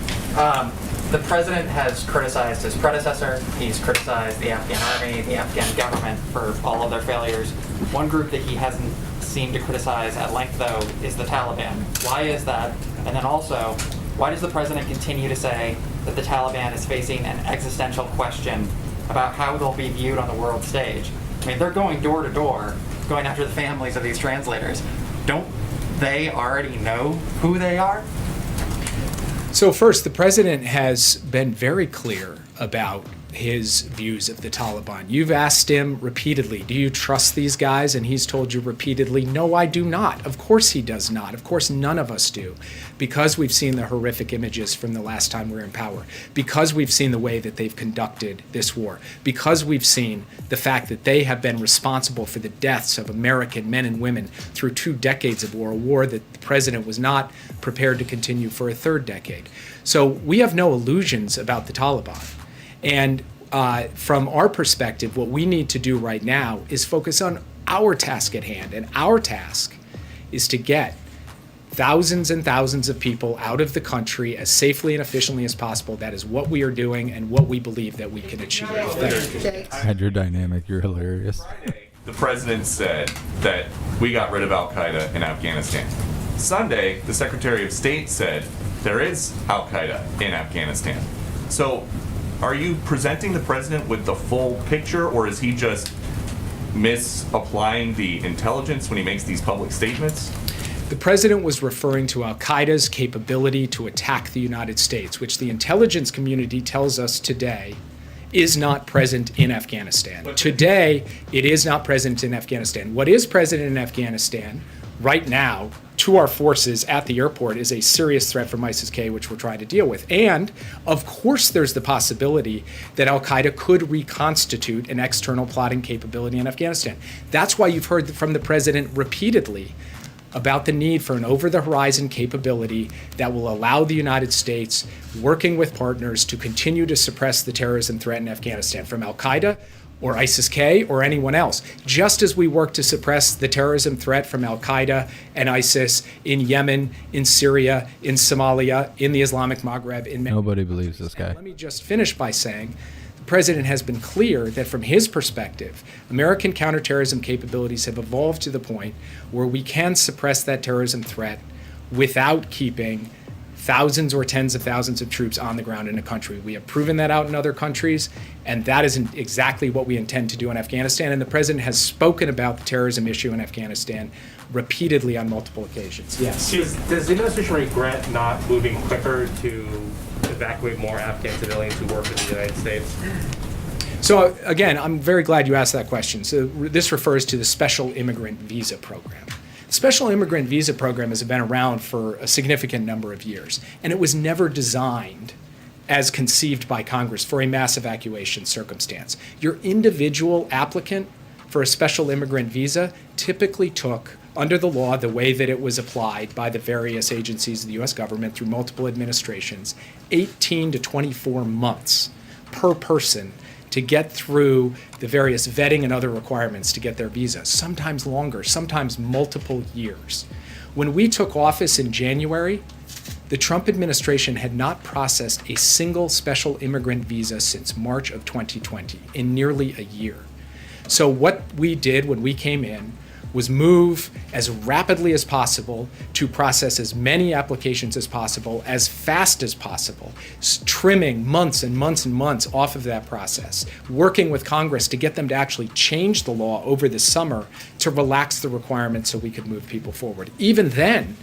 The president has criticized his predecessor. He's criticized the Afghan army, the Afghan government for all of their failures. One group that he hasn't seemed to criticize at length, though, is the Taliban. Why is that? And then also, why does the president continue to say that the Taliban is facing an existential question about how they'll be viewed on the world stage? I mean, they're going door to door, going after the families of these translators. Don't they already know who they are? So first, the president has been very clear about his views of the Taliban. You've asked him repeatedly, do you trust these guys? And he's told you repeatedly, no, I do not. Of course he does not. Of course none of us do, because we've seen the horrific images from the last time we were in power, because we've seen the way that they've conducted this war, because we've seen the fact that they have been responsible for the deaths of American men and women through 2 decades of war, a war that the president was not prepared to continue for a 3rd decade. So we have no illusions about the Taliban. And from our perspective, what we need to do right now is focus on our task at hand. And our task is to get thousands and thousands of people out of the country as safely and efficiently as possible. That is what we are doing and what we believe that we can achieve. Hydrodynamic, you're hilarious. The president said that we got rid of Al-Qaeda in Afghanistan. Sunday, the Secretary of State said there is Al-Qaeda in Afghanistan. So are you presenting the president with the full picture, or is he just misapplying the intelligence when he makes these public statements? The president was referring to Al-Qaeda's capability to attack the United States, which the intelligence community tells us today is not present in Afghanistan. Today, it is not present in Afghanistan. What is present in Afghanistan right now to our forces at the airport is a serious threat from ISIS-K, which we're trying to deal with. And of course, there's the possibility that Al-Qaeda could reconstitute an external plotting capability in Afghanistan. That's why you've heard from the president repeatedly about the need for an over-the-horizon capability that will allow the United States, working with partners, to continue to suppress the terrorism threat in Afghanistan from Al-Qaeda or ISIS-K or anyone else, just as we work to suppress the terrorism threat from Al-Qaeda and ISIS in Yemen, in Syria, in Somalia, in the Islamic Maghreb. Nobody believes this guy. Let me just finish by saying the president has been clear that from his perspective, American counterterrorism capabilities have evolved to the point where we can suppress that terrorism threat without keeping thousands or tens of thousands of troops on the ground in a country. We have proven that out in other countries, and that is exactly what we intend to do in Afghanistan. And the president has spoken about the terrorism issue in Afghanistan repeatedly on multiple occasions. Yes. Does the administration regret not moving quicker to evacuate more Afghan civilians who work in the United States? So again, I'm very glad you asked that question. So this refers to the Special Immigrant Visa Program. The Special Immigrant Visa Program has been around for a significant number of years, and it was never designed as conceived by Congress for a mass evacuation circumstance. Your individual applicant for a special immigrant visa typically took, under the law, the way that it was applied by the various agencies of the U.S. government through multiple administrations, 18 to 24 months per person to get through the various vetting and other requirements to get their visa, sometimes longer, sometimes multiple years. When we took office in January, The Trump administration had not processed a single special immigrant visa since March of 2020, in nearly a year. So what we did when we came in was move as rapidly as possible to process as many applications as possible, as fast as possible, trimming months and months and months off of that process, working with Congress to get them to actually change the law over the summer to relax the requirements so we could move people forward. Even then,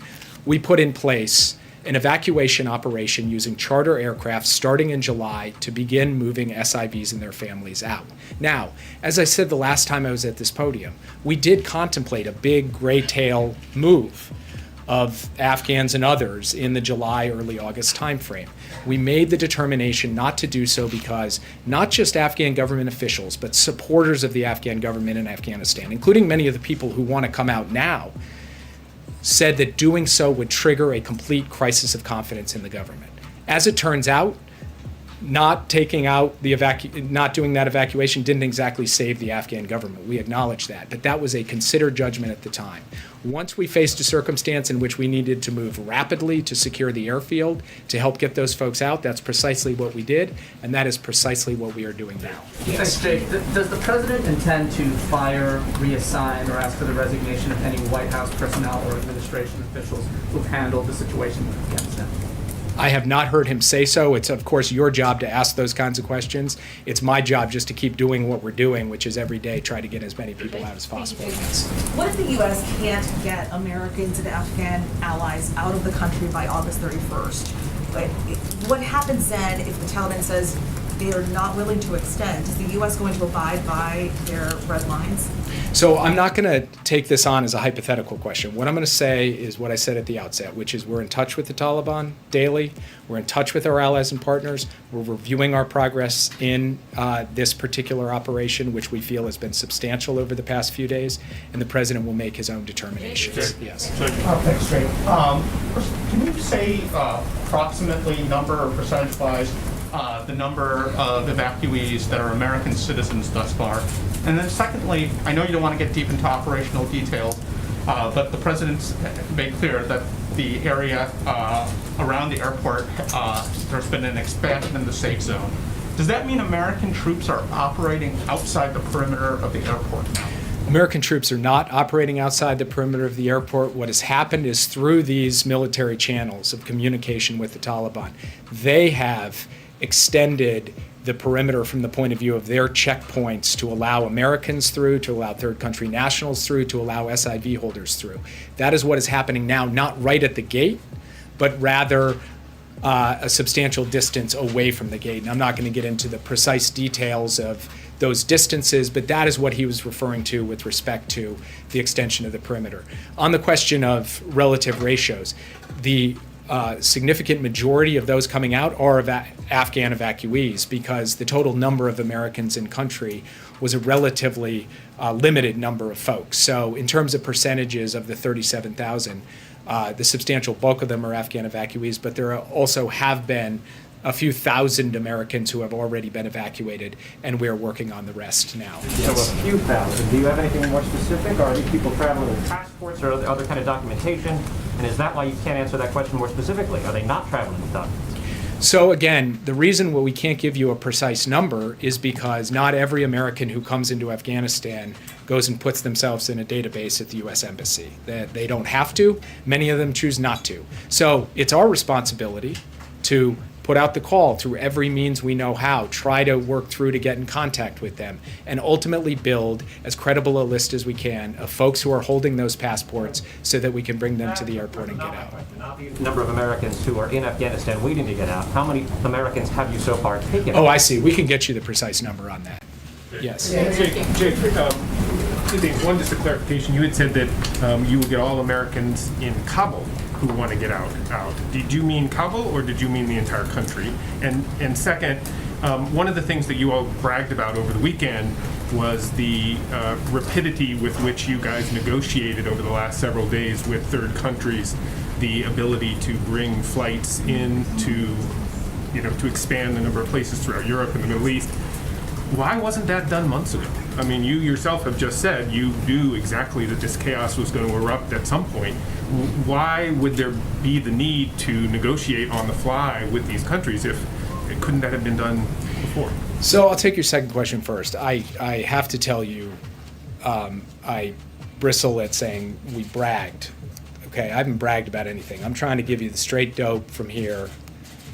we put in place an evacuation operation using charter aircraft starting in July to begin moving SIVs and their families out. Now, as I said the last time I was at this podium, we did contemplate a big gray tail move of Afghans and others in the July, early August timeframe. We made the determination not to do so because not just Afghan government officials, but supporters of the Afghan government in Afghanistan, including many of the people who want to come out now, said that doing so would trigger a complete crisis of confidence in the government. As it turns out, not doing that evacuation didn't exactly save the Afghan government. We acknowledge that, but that was a considered judgment at the time. Once we faced a circumstance in which we needed to move rapidly to secure the airfield to help get those folks out, that's precisely what we did, and that is precisely what we are doing now. Thanks, Jake. Does the president intend to fire, reassign, or ask for the resignation of any White House personnel or administration officials who've handled the situation in Afghanistan? I have not heard him say so. It's, of course, your job to ask those kinds of questions. It's my job just to keep doing what we're doing, which is every day try to get as many people out as possible. Yes. What if the U.S. can't get Americans and Afghan allies out of the country by August 31st? What happens then if the Taliban says they are not willing to extend? Is the U.S. going to abide by their red lines? So I'm not going to take this on as a hypothetical question. What I'm going to say is what I said at the outset, which is we're in touch with the Taliban daily. We're in touch with our allies and partners. We're reviewing our progress in this particular operation, which we feel has been substantial over the past few days, and the president will make his own determinations. Yes. Thanks, Jake. Can you say approximately number or percentage-wise the number of evacuees that are American citizens thus far? And then secondly, I know you don't want to get deep into operational details, but the president's made clear that the area around the airport, there's been an expansion in the safe zone. Does that mean American troops are operating outside the perimeter of the airport now? American troops are not operating outside the perimeter of the airport. What has happened is through these military channels of communication with the Taliban, they have extended the perimeter from the point of view of their checkpoints to allow Americans through, to allow third country nationals through, to allow SIV holders through. That is what is happening now, not right at the gate, but rather a substantial distance away from the gate. And I'm not going to get into the precise details of those distances, but that is what he was referring to with respect to the extension of the perimeter. On the question of relative ratios, the significant majority of those coming out are Afghan evacuees, because the total number of Americans in country was a relatively limited number of folks. So in terms of percentages of the 37,000, the substantial bulk of them are Afghan evacuees, but there also have been a few thousand Americans who have already been evacuated, and we're working on the rest now. So a few thousand. Do you have anything more specific? Are these people traveling with passports or other kind of documentation? And is that why you can't answer that question more specifically? Are they not traveling with documents? So again, the reason why we can't give you a precise number is because not every American who comes into Afghanistan goes and puts themselves in a database at the U.S. Embassy. They don't have to. Many of them choose not to. So it's our responsibility to put out the call through every means we know how, try to work through to get in contact with them, and ultimately build as credible a list as we can of folks who are holding those passports so that we can bring them to the airport and get out. The number of Americans who are in Afghanistan waiting to get out, how many Americans have you so far taken? Oh, I see. We can get you the precise number on that. Yes. Jake, one just a clarification. You had said that you will get all Americans in Kabul who want to get out. Did you mean Kabul or did you mean the entire country? And second, one of the things that you all bragged about over the weekend was the rapidity with which you guys negotiated over the last several days with third countries the ability to bring flights in to expand the number of places throughout Europe and the Middle East. Why wasn't that done months ago? I mean, you yourself have just said you knew exactly that this chaos was going to erupt at some point. Why would there be the need to negotiate on the fly with these countries if couldn't that have been done before? So I'll take your second question first. I have to tell you, I bristle at saying we bragged. Okay, I haven't bragged about anything. I'm trying to give you the straight dope from here,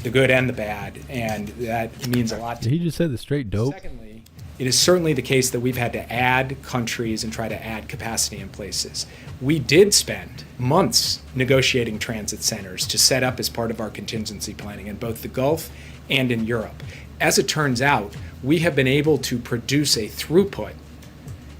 the good and the bad, and that means a lot to me. He just said the straight dope. Secondly, it is certainly the case that we've had to add countries and try to add capacity in places. We did spend months negotiating transit centers to set up as part of our contingency planning in both the Gulf and in Europe. As it turns out, we have been able to produce a throughput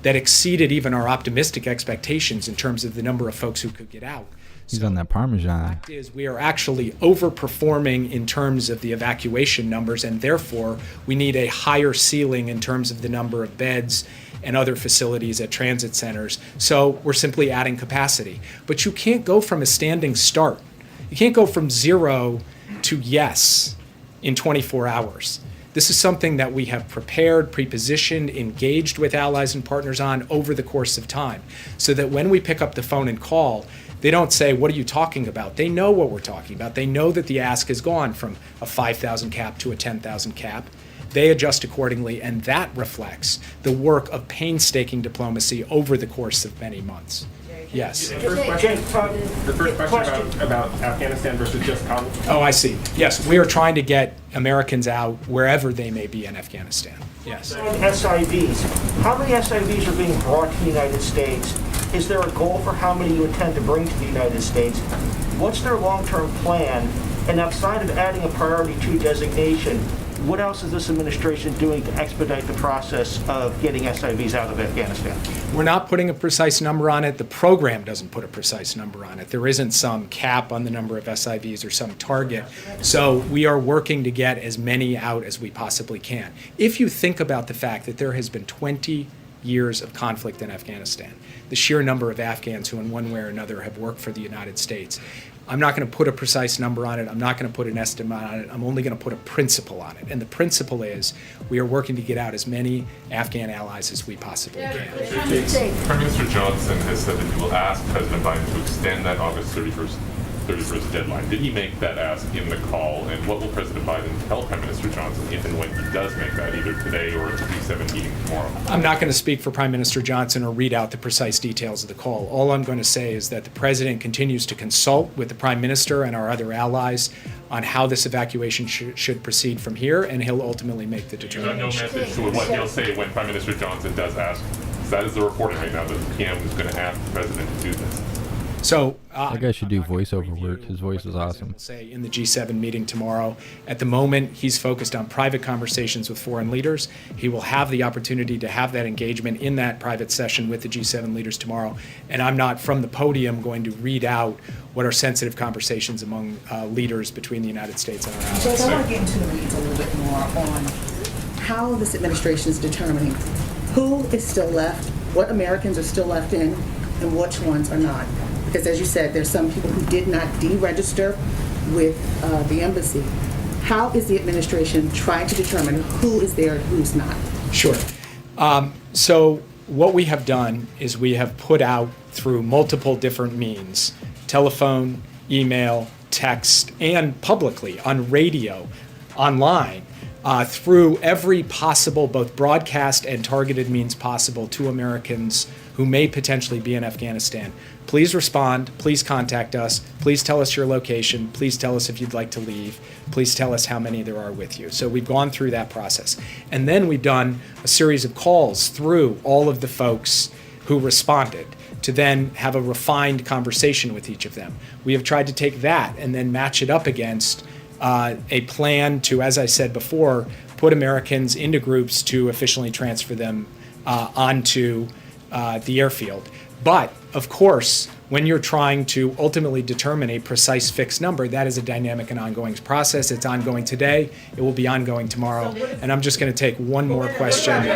that exceeded even our optimistic expectations in terms of the number of folks who could get out. He's on that Parmesan. The fact is, we are actually overperforming in terms of the evacuation numbers, and therefore we need a higher ceiling in terms of the number of beds and other facilities at transit centers. So we're simply adding capacity. But you can't go from a standing start. You can't go from 0 to yes in 24 hours. This is something that we have prepared, prepositioned, engaged with allies and partners on over the course of time, so that when we pick up the phone and call, they don't say, what are you talking about? They know what we're talking about. They know that the ask has gone from a 5,000 cap to a 10,000 cap. They adjust accordingly, and that reflects the work of painstaking diplomacy over the course of many months. Yes. The first question about Afghanistan versus just Kabul. Oh, I see. Yes, we are trying to get Americans out wherever they may be in Afghanistan. Yes. SIVs. How many SIVs are being brought to the United States? Is there a goal for how many you intend to bring to the United States? What's their long-term plan? And outside of adding a priority 2 designation, what else is this administration doing to expedite the process of getting SIVs out of Afghanistan? We're not putting a precise number on it. The program doesn't put a precise number on it. There isn't some cap on the number of SIVs or some target. So we are working to get as many out as we possibly can. If you think about the fact that there has been 20 years of conflict in Afghanistan, the sheer number of Afghans who in one way or another have worked for the United States, I'm not going to put a precise number on it. I'm not going to put an estimate on it. I'm only going to put a principle on it. And the principle is we are working to get out as many Afghan allies as we possibly can. Prime Minister Johnson has said that he will ask President Biden to extend that August 31st deadline. Did he make that ask in the call? And what will President Biden tell Prime Minister Johnson if and when he does make that, either today or at the G7 meeting tomorrow? I'm not going to speak for Prime Minister Johnson or read out the precise details of the call. All I'm going to say is that the President continues to consult with the Prime Minister and our other allies on how this evacuation should proceed from here, and he'll ultimately make the determination. You have no message to what he'll say when Prime Minister Johnson does ask? Because that is the reporting right now, that the PM is going to ask the President to do this. So that guy should do voiceover work. His voice is awesome. Say in the G7 meeting tomorrow. At the moment, he's focused on private conversations with foreign leaders. He will have the opportunity to have that engagement in that private session with the G7 leaders tomorrow. And I'm not from the podium going to read out what are sensitive conversations among leaders between the United States and our allies. Jake, I want to get into the weeds a little bit more on how this administration is determining who is still left, what Americans are still left in, and which ones are not. Because as you said, there's some people who did not deregister with the embassy. How is the administration trying to determine who is there and who's not? Sure. So what we have done is we have put out through multiple different means, telephone, email, text, and publicly on radio, online, through every possible, both broadcast and targeted means possible to Americans who may potentially be in Afghanistan. Please respond, please contact us, please tell us your location, please tell us if you'd like to leave, please tell us how many there are with you. So we've gone through that process. And then we've done a series of calls through all of the folks who responded to then have a refined conversation with each of them. We have tried to take that and then match it up against a plan to, as I said before, put Americans into groups to efficiently transfer them onto the airfield. But, of course, when you're trying to ultimately determine a precise fixed number, that is a dynamic and ongoing process. It's ongoing today. It will be ongoing tomorrow. And I'm just going to take one more question. What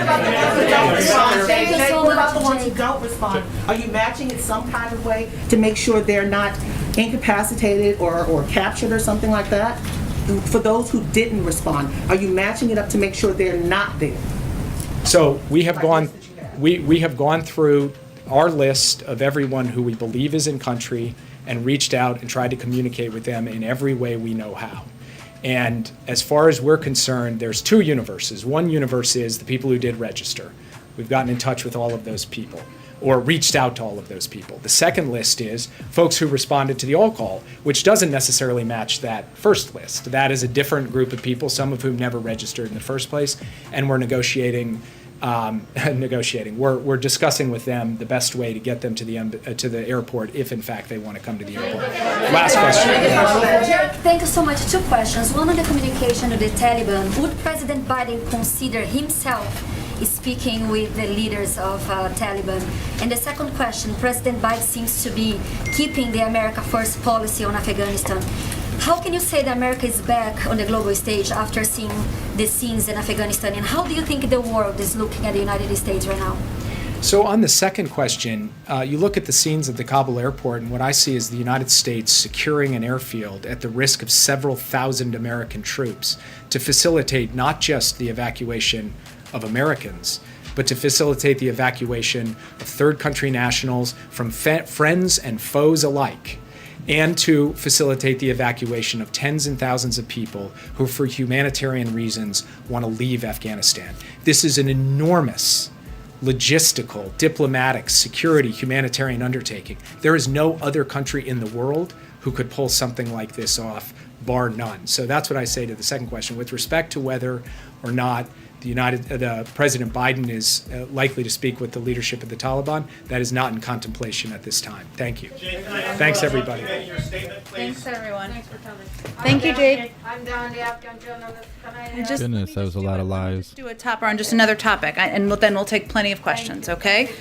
about the ones who don't respond? Are you matching it some kind of way to make sure they're not incapacitated or captured or something like that? For those who didn't respond, are you matching it up to make sure they're not there? So we have gone we have gone through our list of everyone who we believe is in country and reached out and tried to communicate with them in every way we know how. And as far as we're concerned, there's two universes. One universe is the people who did register. We've gotten in touch with all of those people, or reached out to all of those people. The second list is folks who responded to the all call, which doesn't necessarily match that first list. That is a different group of people, some of whom never registered in the first place, and we're negotiating. We're discussing with them the best way to get them to the airport if in fact they want to come to the airport. Last question. Thank you so much. Two questions. One on the communication of the Taliban. Would President Biden consider himself speaking with the leaders of Taliban? And the second question, President Biden seems to be keeping the America First policy on Afghanistan. How can you say that America is back on the global stage after seeing the scenes in Afghanistan? And how do you think the world is looking at the United States right now? So on the second question, you look at the scenes at the Kabul airport, and what I see is the United States securing an airfield at the risk of several thousand American troops to facilitate not just the evacuation of Americans, but to facilitate the evacuation of third country nationals from friends and foes alike, and to facilitate the evacuation of tens and thousands of people who, for humanitarian reasons, want to leave Afghanistan. This is an enormous logistical, diplomatic, security, humanitarian undertaking. There is no other country in the world who could pull something like this off, bar none. So that's what I say to the second question. With respect to whether or not President Biden is likely to speak with the leadership of the Taliban, that is not in contemplation at this time. Thank you. Thanks, everybody. Thanks, everyone. Thanks for coming. Thank you, Jade. I'm down the Afghan journalist. Can I Goodness, that was a lot of lies. Do a topper on just another topic, and then we'll take plenty of questions, okay?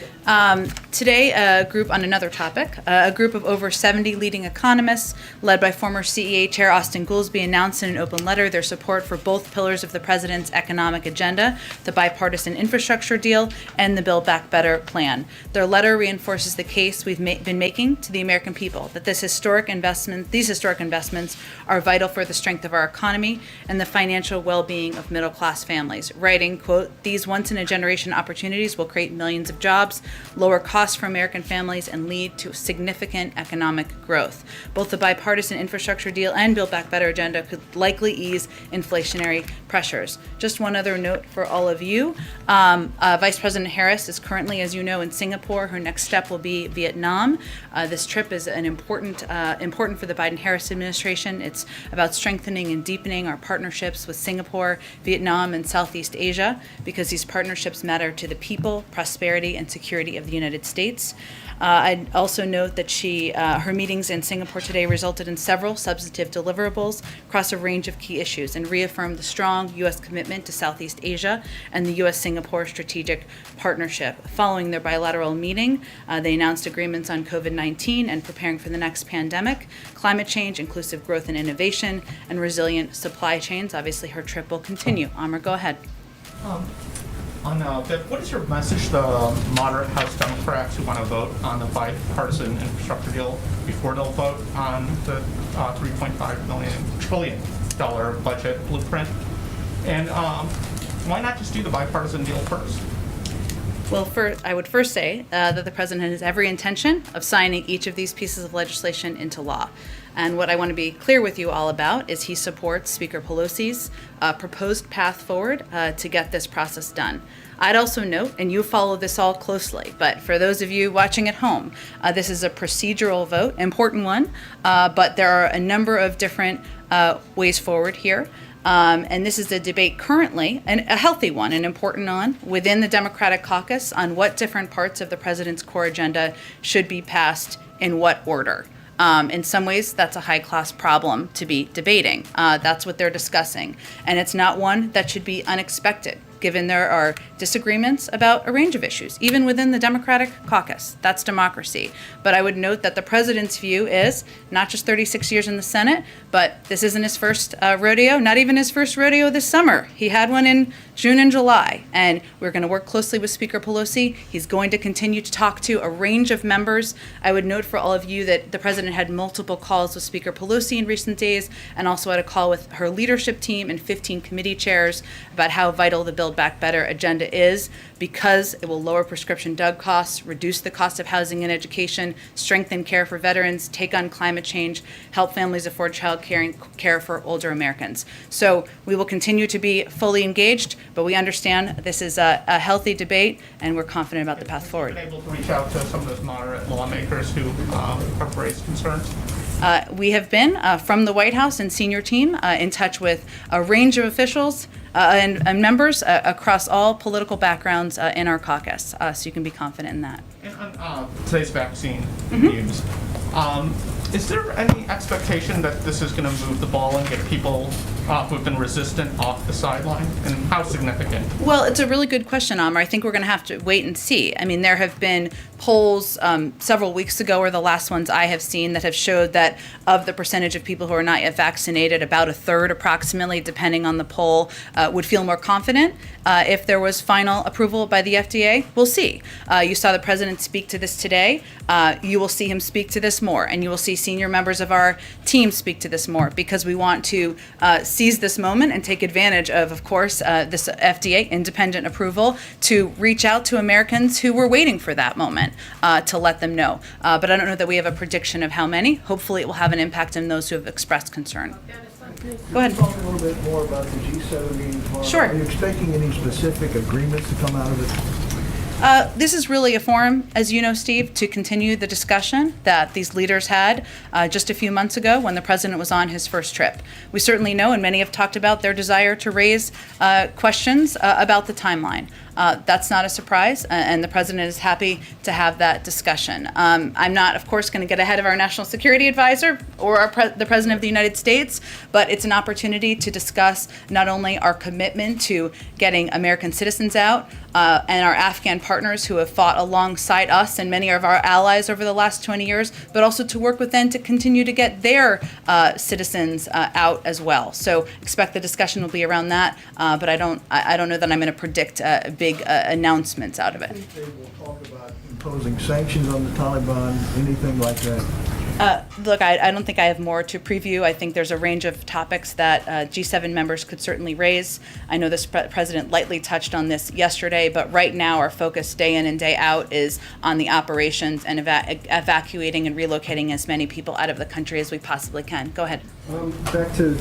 Today, a group on another topic, a group of over 70 leading economists, led by former CEA Chair Austin Goolsbee, announced in an open letter their support for both pillars of the president's economic agenda, the bipartisan infrastructure deal, and the Build Back Better plan. Their letter reinforces the case we've been making to the American people that these historic investments are vital for the strength of our economy and the financial well-being of middle-class families, writing, quote, "These once-in-a-generation opportunities will create millions of jobs, lower costs for American families, and lead to significant economic growth. Both the bipartisan infrastructure deal and Build Back Better agenda could likely ease inflationary pressures." Just one other note for all of you. Vice President Harris is currently, as you know, in Singapore. Her next step will be Vietnam. This trip is an important for the Biden-Harris administration. It's about strengthening and deepening our partnerships with Singapore, Vietnam, and Southeast Asia, because these partnerships matter to the people, prosperity, and security of the United States. I'd also note that her meetings in Singapore today resulted in several substantive deliverables across a range of key issues and reaffirmed the strong U.S. commitment to Southeast Asia and the U.S.-Singapore strategic partnership. Following their bilateral meeting, they announced agreements on COVID-19 and preparing for the next pandemic, climate change, inclusive growth and innovation, and resilient supply chains. Obviously, her trip will continue. Amr, go ahead. What is your message to the moderate House Democrats who want to vote on the bipartisan infrastructure deal before they'll vote on the $3.5 trillion budget blueprint? And why not just do the bipartisan deal first? Well, I would first say that the president has every intention of signing each of these pieces of legislation into law. And what I want to be clear with you all about is he supports Speaker Pelosi's proposed path forward to get this process done. I'd also note, and you follow this all closely, but for those of you watching at home, this is a procedural vote, important one, but there are a number of different ways forward here. And this is a debate currently, and a healthy one, an important one, within the Democratic caucus on what different parts of the president's core agenda should be passed in what order. In some ways, that's a high-class problem to be debating. That's what they're discussing. And it's not one that should be unexpected, given there are disagreements about a range of issues, even within the Democratic caucus. That's democracy. But I would note that the president's view is not just 36 years in the Senate, but this isn't his first rodeo, not even his first rodeo this summer. He had one in June and July, and we're going to work closely with Speaker Pelosi. He's going to continue to talk to a range of members. I would note for all of you that the president had multiple calls with Speaker Pelosi in recent days, and also had a call with her leadership team and 15 committee chairs about how vital the bill Build Back Better agenda is, because it will lower prescription drug costs, reduce the cost of housing and education, strengthen care for veterans, take on climate change, help families afford child care and care for older Americans. So we will continue to be fully engaged, but we understand this is a healthy debate, and we're confident about the path forward. Have you been able to reach out to some of those moderate lawmakers who have raised concerns? We have been, from the White House and senior team, in touch with a range of officials and members across all political backgrounds in our caucus, so you can be confident in that. And on today's vaccine news, is there any expectation that this is going to move the ball and get people who have been resistant off the sideline? And how significant? Well, it's a really good question, Amr. I think we're going to have to wait and see. I mean, there have been polls several weeks ago, or the last ones I have seen, that have showed that of the percentage of people who are not yet vaccinated, about a third approximately, depending on the poll, would feel more confident if there was final approval by the FDA. We'll see. You saw the president speak to this today. You will see him speak to this more, and you will see senior members of our team speak to this more, because we want to seize this moment and take advantage of course, this FDA independent approval to reach out to Americans who were waiting for that moment to let them know. But I don't know that we have a prediction of how many. Hopefully it will have an impact on those who have expressed concern. Go ahead. Talk a little bit more about the G7 meeting tomorrow. Sure. Are you expecting any specific agreements to come out of it? This is really a forum, as you know, Steve, to continue the discussion that these leaders had just a few months ago when the president was on his first trip. We certainly know, and many have talked about their desire to raise questions about the timeline. That's not a surprise, and the president is happy to have that discussion. I'm not, of course, going to get ahead of our national security advisor or the president of the United States, but it's an opportunity to discuss not only our commitment to getting American citizens out and our Afghan partners who have fought alongside us and many of our allies over the last 20 years, but also to work with them to continue to get their citizens out as well. So expect the discussion will be around that, but I don't know that I'm going to predict big announcements out of it. They will talk about imposing sanctions on the Taliban, anything like that. Look, I don't think I have more to preview. I think there's a range of topics that G7 members could certainly raise. I know this president lightly touched on this yesterday, but right now our focus day in and day out is on the operations and evacuating and relocating as many people out of the country as we possibly can. Go ahead. Back to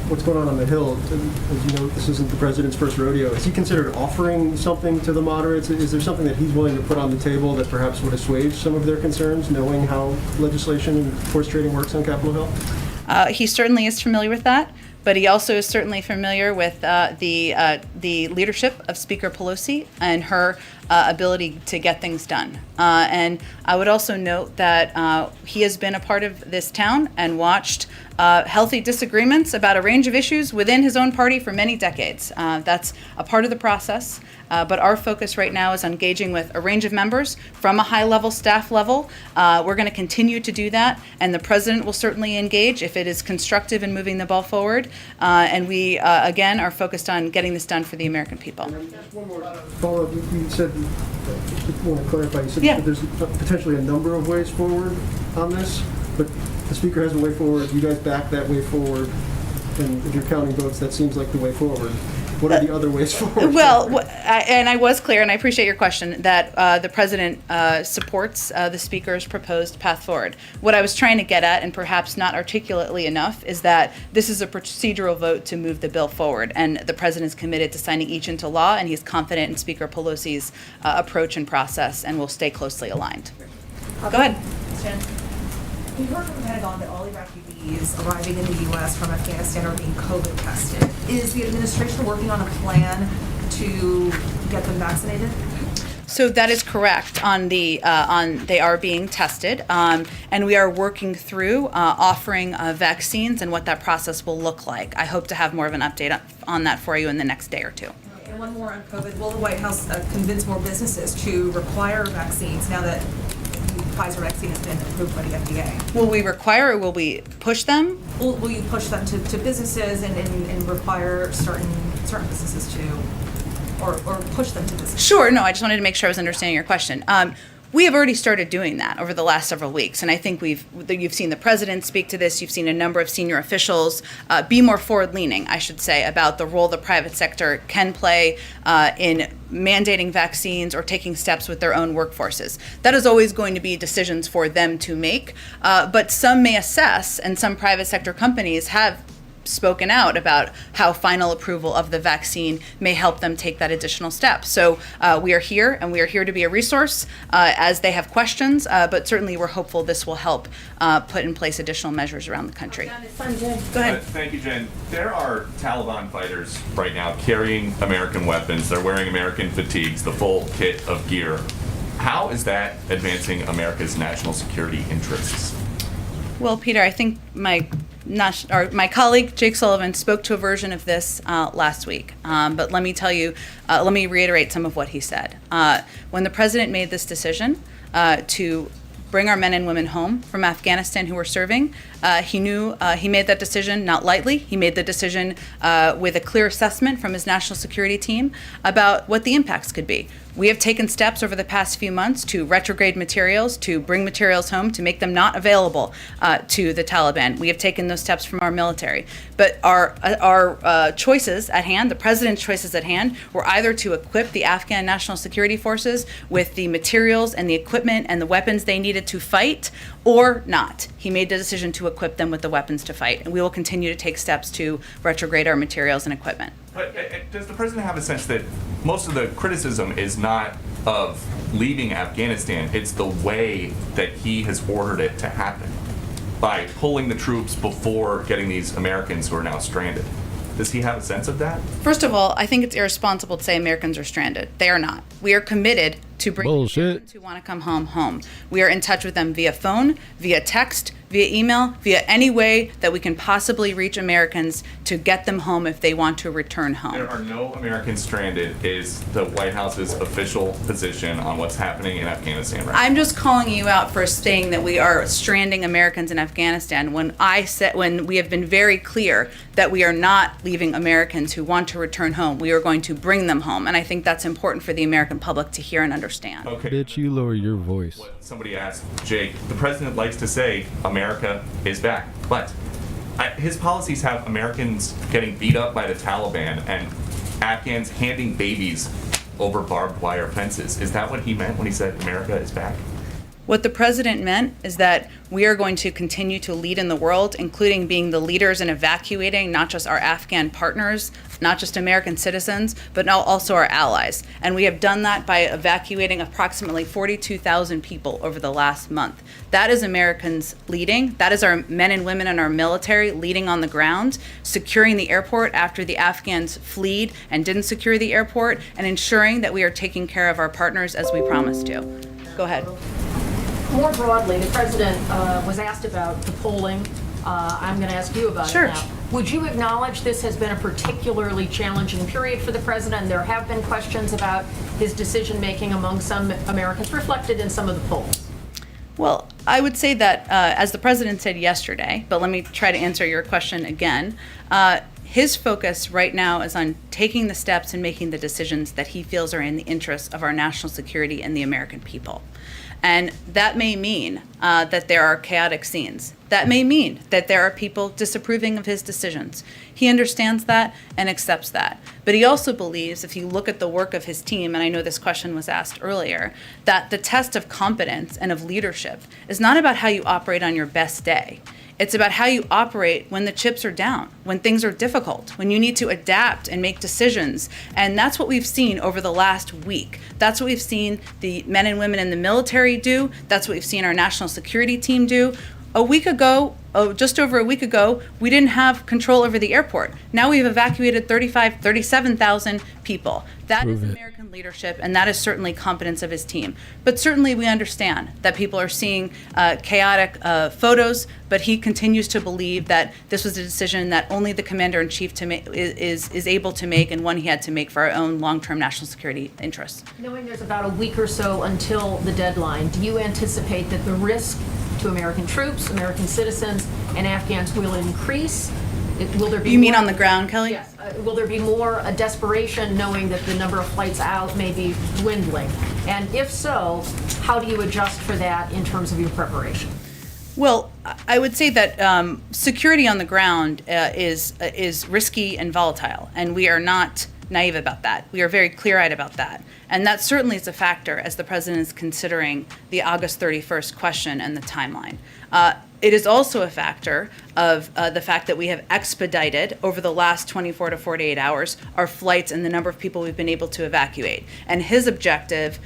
what's going on the Hill. As you know, this isn't the president's first rodeo. Has he considered offering something to the moderates? Is there something that he's willing to put on the table that perhaps would assuage some of their concerns, knowing how legislation and horse trading works on Capitol Hill? He certainly is familiar with that, but he also is certainly familiar with the leadership of Speaker Pelosi and her ability to get things done. And I would also note that he has been a part of this town and watched healthy disagreements about a range of issues within his own party for many decades. That's a part of the process. But our focus right now is engaging with a range of members from a high-level staff level. We're going to continue to do that, and the president will certainly engage if it is constructive in moving the ball forward. And we, again, are focused on getting this done for the American people. One more follow-up. You said, I want to clarify, you said that there's potentially a number of ways forward on this, but the speaker has a way forward. You guys back that way forward, and if you're counting votes, that seems like the way forward. What are the other ways forward? Well, and I was clear, and I appreciate your question, that the president supports the speaker's proposed path forward. What I was trying to get at, and perhaps not articulately enough, is that this is a procedural vote to move the bill forward, and the president is committed to signing each into law, and he's confident in Speaker Pelosi's approach and process, and will stay closely aligned. Go ahead. Jen, we heard from the Pentagon that all evacuees arriving in the U.S. from Afghanistan are being COVID tested. Is the administration working on a plan to get them vaccinated? So that is correct. They are being tested, and we are working through offering vaccines and what that process will look like. I hope to have more of an update on that for you in the next day or two. And one more on COVID. Will the White House convince more businesses to require vaccines now that the Pfizer vaccine has been approved by the FDA? Will we require or will we push them? Will you push them to businesses and require certain businesses to, or push them to businesses? Sure. No, I just wanted to make sure I was understanding your question. We have already started doing that over the last several weeks, and I think you've seen the president speak to this. You've seen a number of senior officials be more forward-leaning, I should say, about the role the private sector can play in mandating vaccines or taking steps with their own workforces. That is always going to be decisions for them to make, but some may assess, and some private sector companies have spoken out about how final approval of the vaccine may help them take that additional step. So we are here, and we are here to be a resource as they have questions, but certainly we're hopeful this will help put in place additional measures around the country. Go ahead. Thank you, Jen. There are Taliban fighters right now carrying American weapons. They're wearing American fatigues, the full kit of gear. How is that advancing America's national security interests? Well, Peter, I think my colleague Jake Sullivan spoke to a version of this last week, but let me tell you, let me reiterate some of what he said. When the president made this decision to bring our men and women home from Afghanistan who were serving, he knew he made that decision not lightly. He made the decision with a clear assessment from his national security team about what the impacts could be. We have taken steps over the past few months to retrograde materials, to bring materials home, to make them not available to the Taliban. We have taken those steps from our military. But our choices at hand, the president's choices at hand, were either to equip the Afghan National Security Forces with the materials and the equipment and the weapons they needed to fight, or not. He made the decision to equip them with the weapons to fight, and we will continue to take steps to retrograde our materials and equipment. But does the president have a sense that most of the criticism is not of leaving Afghanistan, it's the way that he has ordered it to happen by pulling the troops before getting these Americans who are now stranded? Does he have a sense of that? First of all, I think it's irresponsible to say Americans are stranded. They are not. We are committed to bring Americans who want to come home. We are in touch with them via phone, via text, via email, via any way that we can possibly reach Americans to get them home if they want to return home. There are no Americans stranded is the White House's official position on what's happening in Afghanistan right now. I'm just calling you out for saying that we are stranding Americans in Afghanistan when we have been very clear that we are not leaving Americans who want to return home. We are going to bring them home, and I think that's important for the American public to hear and understand. Okay. Bitch, you lower your voice. Somebody asked Jake, the president likes to say America is back, but his policies have Americans getting beat up by the Taliban and Afghans handing babies over barbed wire fences. Is that what he meant when he said America is back? What the president meant is that we are going to continue to lead in the world, including being the leaders in evacuating not just our Afghan partners, not just American citizens, but now also our allies. And we have done that by evacuating approximately 42,000 people over the last month. That is Americans leading. That is our men and women in our military leading on the ground, securing the airport after the Afghans fled and didn't secure the airport, and ensuring that we are taking care of our partners as we promised to. Go ahead. More broadly, the president was asked about the polling. I'm going to ask you about it now. Would you acknowledge this has been a particularly challenging period for the president? There have been questions about his decision-making among some Americans, reflected in some of the polls. Well, I would say that, as the president said yesterday, but let me try to answer your question again, his focus right now is on taking the steps and making the decisions that he feels are in the interests of our national security and the American people. And that may mean that there are chaotic scenes. That may mean that there are people disapproving of his decisions. He understands that and accepts that. But he also believes, if you look at the work of his team, and I know this question was asked earlier, that the test of competence and of leadership is not about how you operate on your best day. It's about how you operate when the chips are down, when things are difficult, when you need to adapt and make decisions. And that's what we've seen over the last week. That's what we've seen the men and women in the military do. That's what we've seen our national security team do. A week ago, just over a week ago, we didn't have control over the airport. Now we've evacuated 37,000 people. That is American leadership, and that is certainly competence of his team. But certainly we understand that people are seeing chaotic photos, but he continues to believe that this was a decision that only the commander-in-chief is able to make, and one he had to make for our own long-term national security interests. Knowing there's about a week or so until the deadline, do you anticipate that the risk to American troops, American citizens, and Afghans will increase? Will there be You mean on the ground, Kelly? Yes. Will there be more desperation knowing that the number of flights out may be dwindling? And if so, how do you adjust for that in terms of your preparation? Well, I would say that security on the ground is risky and volatile, and we are not naive about that. We are very clear-eyed about that. And that certainly is a factor as the president is considering the August 31st question and the timeline. It is also a factor of the fact that we have expedited over the last 24 to 48 hours our flights and the number of people we've been able to evacuate. And his objective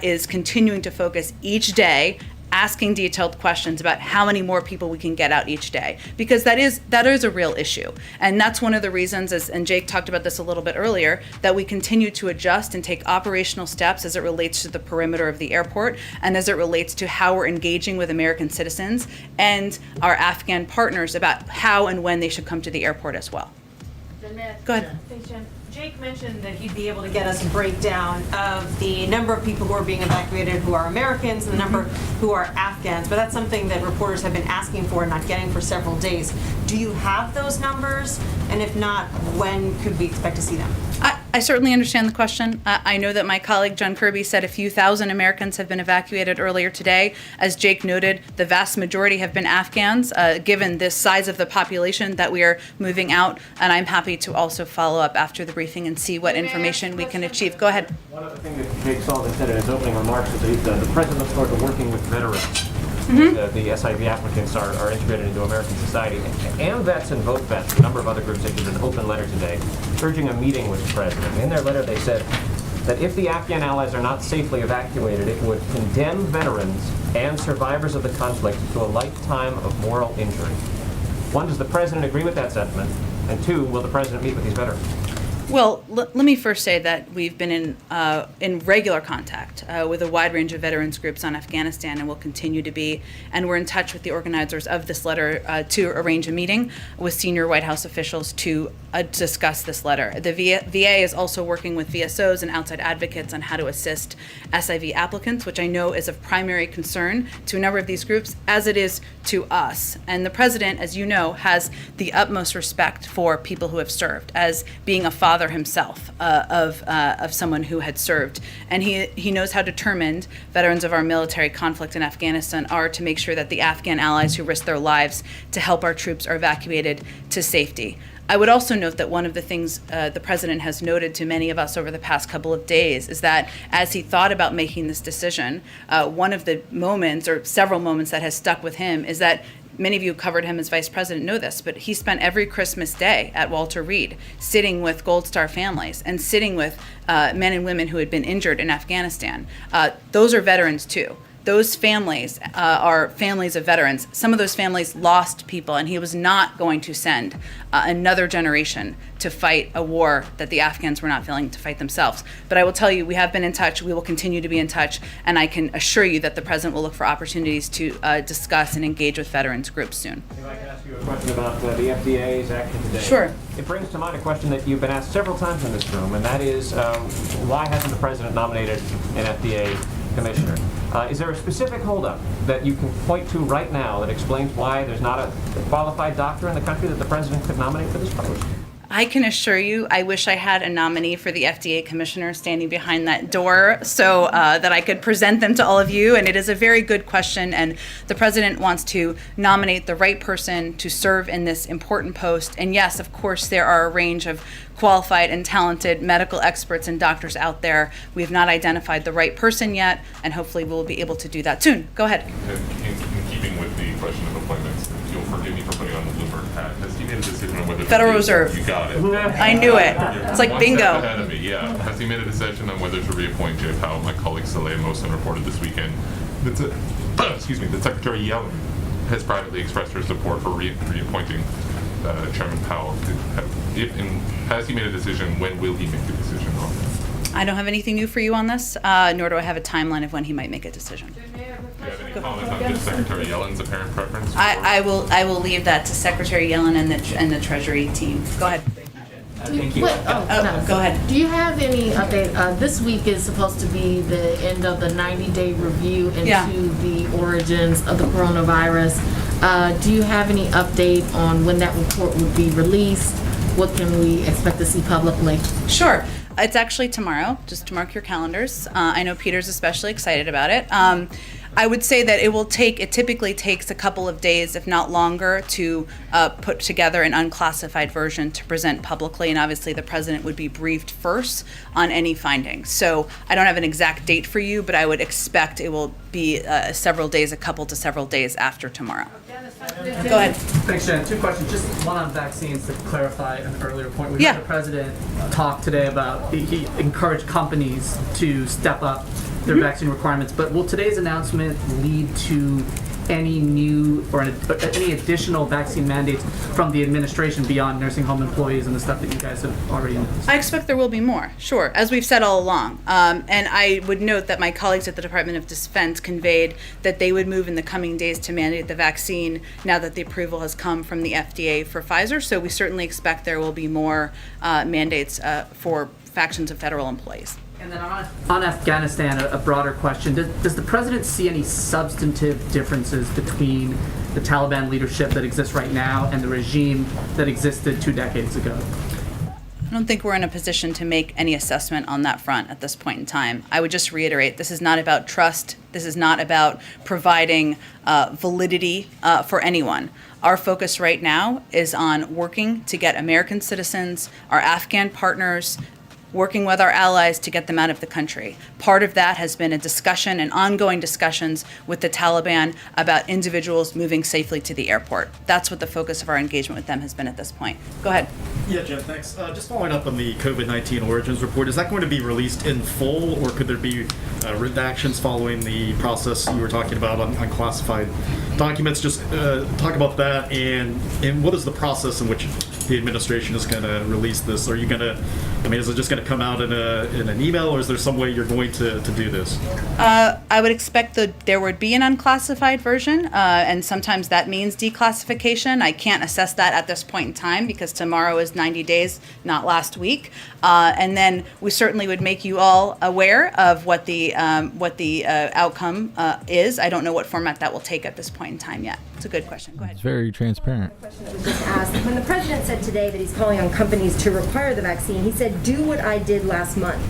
is continuing to focus each day, asking detailed questions about how many more people we can get out each day, because that is a real issue. And that's one of the reasons, and Jake talked about this a little bit earlier, that we continue to adjust and take operational steps as it relates to the perimeter of the airport and as it relates to how we're engaging with American citizens and our Afghan partners about how and when they should come to the airport as well. Go ahead. Thanks, Jen. Jake mentioned that he'd be able to get us a breakdown of the number of people who are being evacuated who are Americans and the number who are Afghans, but that's something that reporters have been asking for and not getting for several days. Do you have those numbers? And if not, when could we expect to see them? I certainly understand the question. I know that my colleague John Kirby said a few thousand Americans have been evacuated earlier today. As Jake noted, the vast majority have been Afghans, given this size of the population that we are moving out. And I'm happy to also follow up after the briefing and see what information we can achieve. Go ahead. One other thing that Jake Sullivan said in his opening remarks is that the president looks forward to working with veterans. The SIV applicants are integrated into American society. AMVETS and Vote Vets, a number of other groups, issued an open letter today urging a meeting with the president. In their letter, they said that if the Afghan allies are not safely evacuated, it would condemn veterans and survivors of the conflict to a lifetime of moral injury. One, does the president agree with that sentiment? And two, will the president meet with these veterans? Well, let me first say that we've been in regular contact with a wide range of veterans groups on Afghanistan and will continue to be. And we're in touch with the organizers of this letter to arrange a meeting with senior White House officials to discuss this letter. The VA is also working with VSOs and outside advocates on how to assist SIV applicants, which I know is of primary concern to a number of these groups, as it is to us. And the president, as you know, has the utmost respect for people who have served, as being a father himself of someone who had served. And he knows how determined veterans of our military conflict in Afghanistan are to make sure that the Afghan allies who risk their lives to help our troops are evacuated to safety. I would also note that one of the things the president has noted to many of us over the past couple of days is that as he thought about making this decision, one of the moments or several moments that has stuck with him is that many of you who covered him as vice president know this, but he spent every Christmas day at Walter Reed sitting with Gold Star families and sitting with men and women who had been injured in Afghanistan. Those are veterans too. Those families are families of veterans. Some of those families lost people, and he was not going to send another generation to fight a war that the Afghans were not willing to fight themselves. But I will tell you, we have been in touch. We will continue to be in touch, and I can assure you that the president will look for opportunities to discuss and engage with veterans groups soon. If I can ask you a question about the FDA's action today. Sure. It brings to mind a question that you've been asked several times in this room, and that is, why hasn't the president nominated an FDA commissioner? Is there a specific holdup that you can point to right now that explains why there's not a qualified doctor in the country that the president could nominate for this post? I can assure you, I wish I had a nominee for the FDA commissioner standing behind that door so that I could present them to all of you. And it is a very good question. And the president wants to nominate the right person to serve in this important post. And yes, of course, there are a range of qualified and talented medical experts and doctors out there. We have not identified the right person yet, and hopefully we'll be able to do that soon. Go ahead. In keeping with the question of appointments, if you'll forgive me for putting on the Bloomberg hat, has he made a decision on whether Federal Reserve. You got it. I knew it. It's like One bingo. step ahead of me, yeah. Has he made a decision on whether to reappoint Jay Powell? My colleague Saleh Mohsen reported this weekend that that Secretary Yellen has privately expressed her support for reappointing Chairman Powell. Has he made a decision? When will he make the decision on that? I don't have anything new for you on this, nor do I have a timeline of when he might make a decision. Do you have any comments on just Secretary Yellen's apparent preference? I will leave that to Secretary Yellen and the Treasury team. Go ahead. Thank you. Go ahead. Do you have any update? This week is supposed to be the end of the 90-day review into the origins of the coronavirus. Do you have any update on when that report would be released? What can we expect to see publicly? Sure. It's actually tomorrow, just to mark your calendars. I know Peter's especially excited about it. I would say that it typically takes a couple of days, if not longer, to put together an unclassified version to present publicly, and obviously the president would be briefed first on any findings. So I don't have an exact date for you, but I would expect it will be a couple to several days after tomorrow. Go ahead. Thanks, Jen. Two questions. Just one on vaccines to clarify an earlier point. We Yeah. heard the president talk today about he encouraged companies to step up their vaccine requirements, but will today's announcement lead to any new or any additional vaccine mandates from the administration beyond nursing home employees and the stuff that you guys have already announced? I expect there will be more, sure, as we've said all along. And I would note that my colleagues at the Department of Defense conveyed that they would move in the coming days to mandate the vaccine now that the approval has come from the FDA for Pfizer. So we certainly expect there will be more mandates for factions of federal employees. And then on Afghanistan, a broader question. Does the president see any substantive differences between the Taliban leadership that exists right now and the regime that existed 2 decades ago? I don't think we're in a position to make any assessment on that front at this point in time. I would just reiterate, this is not about trust. This is not about providing validity for anyone. Our focus right now is on working to get American citizens, our Afghan partners, working with our allies to get them out of the country. Part of that has been a discussion and ongoing discussions with the Taliban about individuals moving safely to the airport. That's what the focus of our engagement with them has been at this point. Go ahead. Yeah, Jen, thanks. Just following up on the COVID-19 origins report, is that going to be released in full, or could there be redactions following the process you were talking about on classified documents? Just talk about that, and what is the process in which the administration is going to release this? Are you going to, is it just going to come out in an email, or is there some way you're going to do this? I would expect that there would be an unclassified version, and sometimes that means declassification. I can't assess that at this point in time because tomorrow is 90 days, not last week. And then we certainly would make you all aware of what the outcome is. I don't know what format that will take at this point in time yet. It's a good question. Go ahead. It's very transparent. Just asked. When the president said today that he's calling on companies to require the vaccine, he said, do what I did last month.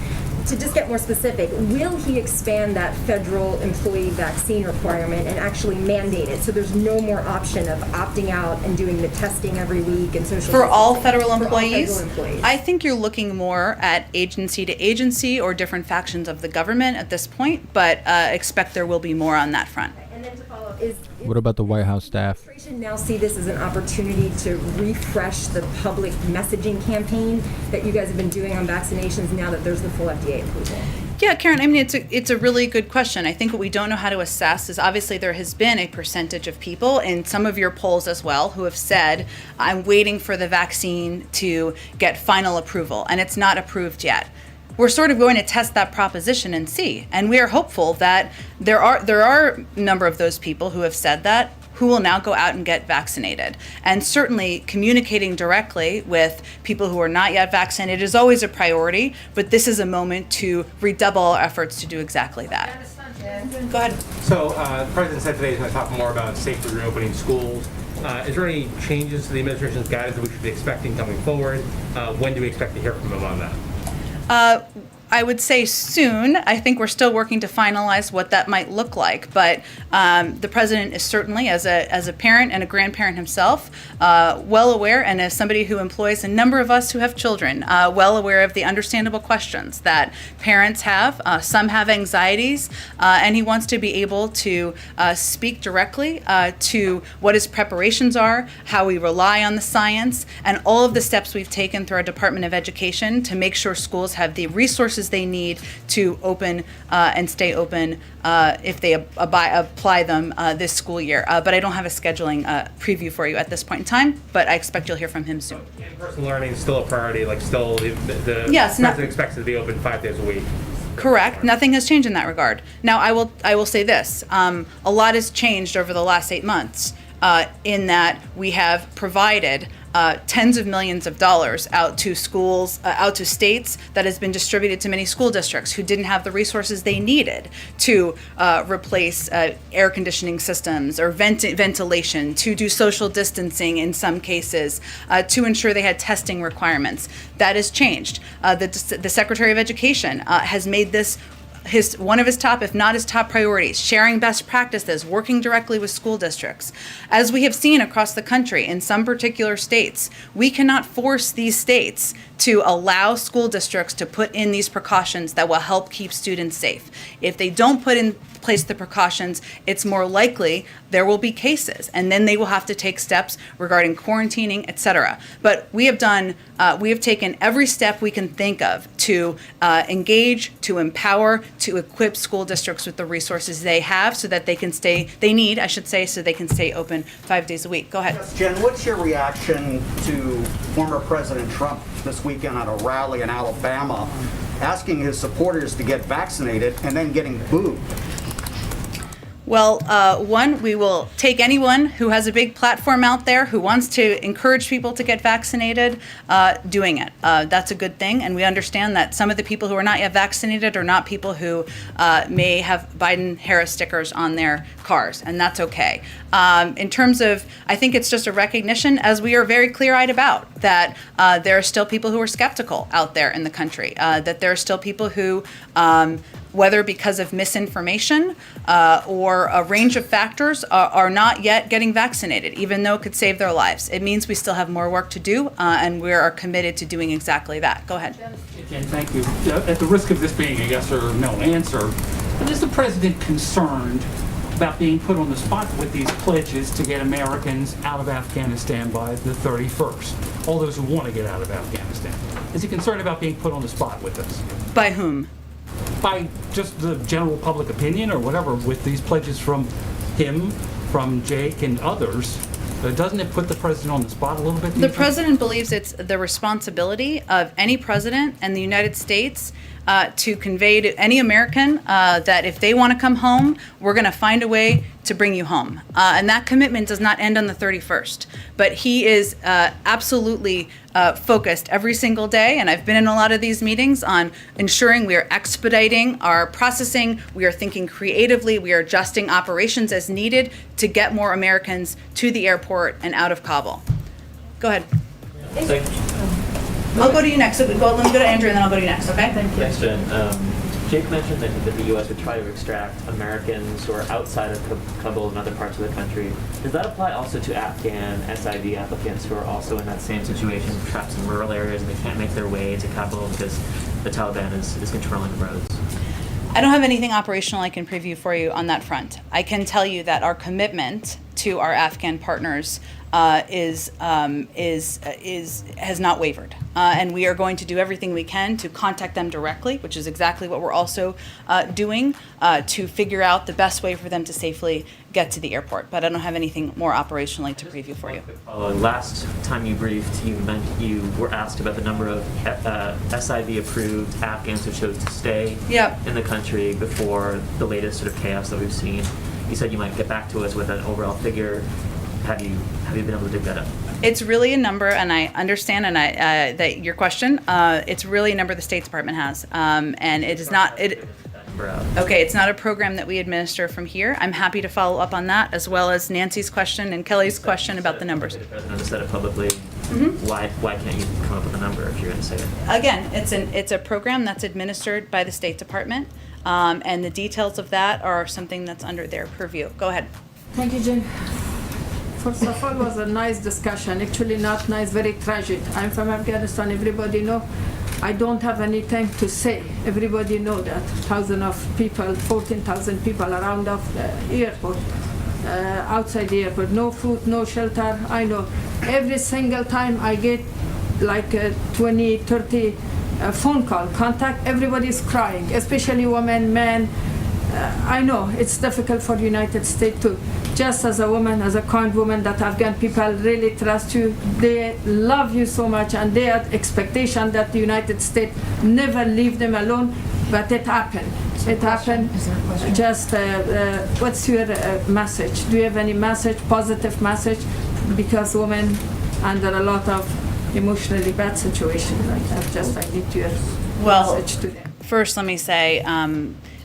To just get more specific, will he expand that federal employee vaccine requirement and actually mandate it so there's no more option of opting out and doing the testing every week and social For all distancing? federal For all employees? federal employees. I think you're looking more at agency to agency or different factions of the government at this point, but expect there will be more on that front. And then to follow up, is What about the White House staff? administration now see this as an opportunity to refresh the public messaging campaign that you guys have been doing on vaccinations now that there's the full FDA approval? Yeah, Karen, I mean, it's a really good question. I think what we don't know how to assess is obviously there has been a percentage of people in some of your polls as well who have said, I'm waiting for the vaccine to get final approval, and it's not approved yet. We're sort of going to test that proposition and see. And we are hopeful that there are a number of those people who have said that who will now go out and get vaccinated. And certainly communicating directly with people who are not yet vaccinated is always a priority, but this is a moment to redouble our efforts to do exactly that. Go ahead. So the president said today he's going to talk more about safely reopening schools. Is there any changes to the administration's guidance that we should be expecting coming forward? When do we expect to hear from him on that? I would say soon. I think we're still working to finalize what that might look like. But the president is certainly, as a parent and a grandparent himself, well aware, and as somebody who employs a number of us who have children, well aware of the understandable questions that parents have. Some have anxieties, and he wants to be able to speak directly to what his preparations are, how we rely on the science, and all of the steps we've taken through our Department of Education to make sure schools have the resources they need to open and stay open if they apply them this school year. But I don't have a scheduling preview for you at this point in time, but I expect you'll hear from him soon. In-person learning is still a priority, like still the Yes, president expects it to be open 5 days a week. Correct. Nothing has changed in that regard. Now, I will say this. A lot has changed over the last 8 months. in that we have provided tens of millions of dollars out to schools, out to states, that has been distributed to many school districts who didn't have the resources they needed to replace air conditioning systems or ventilation, to do social distancing in some cases, to ensure they had testing requirements. That has changed. The Secretary of Education has made this one of his top, if not his top priorities, sharing best practices, working directly with school districts. As we have seen across the country in some particular states, we cannot force these states to allow school districts to put in these precautions that will help keep students safe. If they don't put in place the precautions, it's more likely there will be cases, and then they will have to take steps regarding quarantining, etc. But we have taken every step we can think of to engage, to empower, to equip school districts with the resources they have so that they can stay open 5 days a week. Go ahead. Yes, Jen, what's your reaction to former President Trump this weekend at a rally in Alabama asking his supporters to get vaccinated and then getting booed? Well, one, we will take anyone who has a big platform out there who wants to encourage people to get vaccinated, doing it. That's a good thing, and we understand that some of the people who are not yet vaccinated are not people who may have Biden-Harris stickers on their cars, and that's okay. In terms of, I think it's just a recognition, as we are very clear-eyed about, that there are still people who are skeptical out there in the country, that there are still people who, whether because of misinformation or a range of factors, are not yet getting vaccinated, even though it could save their lives. It means we still have more work to do, and we are committed to doing exactly that. Go ahead. Jen, thank you. At the risk of this being a yes or no answer, is the president concerned about being put on the spot with these pledges to get Americans out of Afghanistan by the 31st? All those who want to get out of Afghanistan. Is he concerned about being put on the spot with this? By whom? By just the general public opinion or whatever, with these pledges from him, from Jake and others. Doesn't it put the president on the spot a little bit? The president believes it's the responsibility of any president and the United States to convey to any American that if they want to come home, we're going to find a way to bring you home. And that commitment does not end on the 31st. But he is absolutely focused every single day, and I've been in a lot of these meetings, on ensuring we are expediting our processing, we are thinking creatively, we are adjusting operations as needed to get more Americans to the airport and out of Kabul. Go ahead. I'll go to you next. So let me go to Andrew, and then I'll go to you next, okay? Thank you. Thanks, Jen. Jake mentioned that the U.S. would try to extract Americans who are outside of Kabul and other parts of the country. Does that apply also to Afghan SIV applicants who are also in that same situation, trapped in rural areas, and they can't make their way to Kabul because the Taliban is controlling the roads? I don't have anything operational I can preview for you on that front. I can tell you that our commitment to our Afghan partners has not wavered, and we are going to do everything we can to contact them directly, which is exactly what we're also doing, to figure out the best way for them to safely get to the airport. But I don't have anything more operationally to preview for you. Last time you briefed, you were asked about the number of SIV-approved Afghans who chose to stay in the country before the latest sort of chaos that we've seen. You said you might get back to us with an overall figure. Have you been able to dig that up? It's really a number, and I understand that your question. It's really a number the State Department has, and it is not. Okay, it's not a program that we administer from here. I'm happy to follow up on that, as well as Nancy's question and Kelly's question about the numbers. The president has said it publicly. Why can't you come up with a number if you're going to say it? Again, it's a program that's administered by the State Department, and the details of that are something that's under their purview. Go ahead. Thank you, Jen. First of all, it was a nice discussion. Actually, not nice, very tragic. I'm from Afghanistan. Everybody know. I don't have anything to say. Everybody know that. Thousands of people, 14,000 people around of the airport, outside the airport. No food, no shelter. I know. Every single time I get like 20, 30 phone call, contact, everybody's crying, especially women, men. I know it's difficult for the United States too. Just as a woman, as a kind woman, that Afghan people really trust you. They love you so much, and they have expectation that the United States never leave them alone. but it happened. It happened. Just what's your message? Do you have any message, positive message? Because women under a lot of emotionally bad situations like that. Just I need your message to them. First, let me say